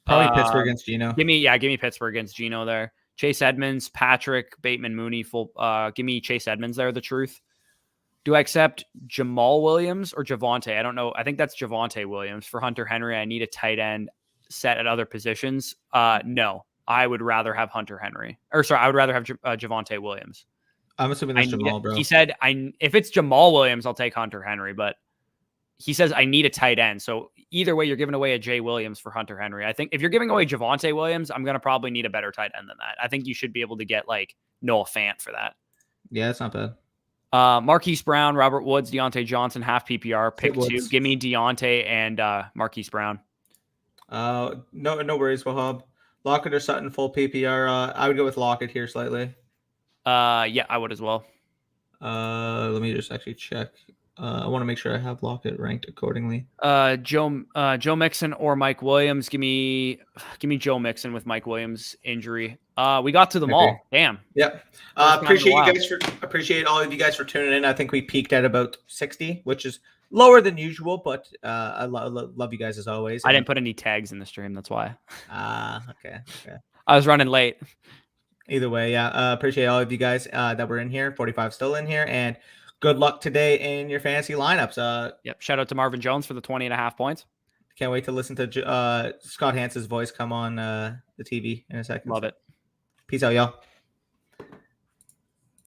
Probably Pittsburgh against Geno. Give me Pittsburgh against Geno there. Chase Edmonds, Patrick, Bateman, Mooney. Give me Chase Edmonds there. The truth. Do I accept Jamal Williams or Javonte? I don't know. I think that's Javonte Williams. For Hunter Henry, I need a tight end set at other positions. No, I would rather have Hunter Henry. I would rather have Javonte Williams. I'm assuming that's Jamal, bro. He said, if it's Jamal Williams, I'll take Hunter Henry. But he says, I need a tight end. So either way, you're giving away a Jay Williams for Hunter Henry. I think if you're giving away Javonte Williams, I'm going to probably need a better tight end than that. I think you should be able to get Noah Fant for that. Yeah, it's not bad. Marquise Brown, Robert Woods, Deontay Johnson, half PPR, pick 2. Give me Deontay and Marquise Brown. No worries, Wahab. Lockett or Sutton, full PPR. I would go with Lockett here slightly. Yeah, I would as well. Let me just actually check. I want to make sure I have Lockett ranked accordingly. Joe Mixon or Mike Williams. Give me Joe Mixon with Mike Williams injury. We got to them all. Damn. Yep. Appreciate all of you guys for tuning in. I think we peaked at about 60, which is lower than usual, but I love you guys as always. I didn't put any tags in the stream. That's why. Okay. I was running late. Either way, yeah. Appreciate all of you guys that were in here. 45 still in here, and good luck today in your fantasy lineups. Yep. Shout out to Marvin Jones for the 20.5 points. Can't wait to listen to Scott Hance's voice come on the TV in a second. Love it. Peace out, y'all.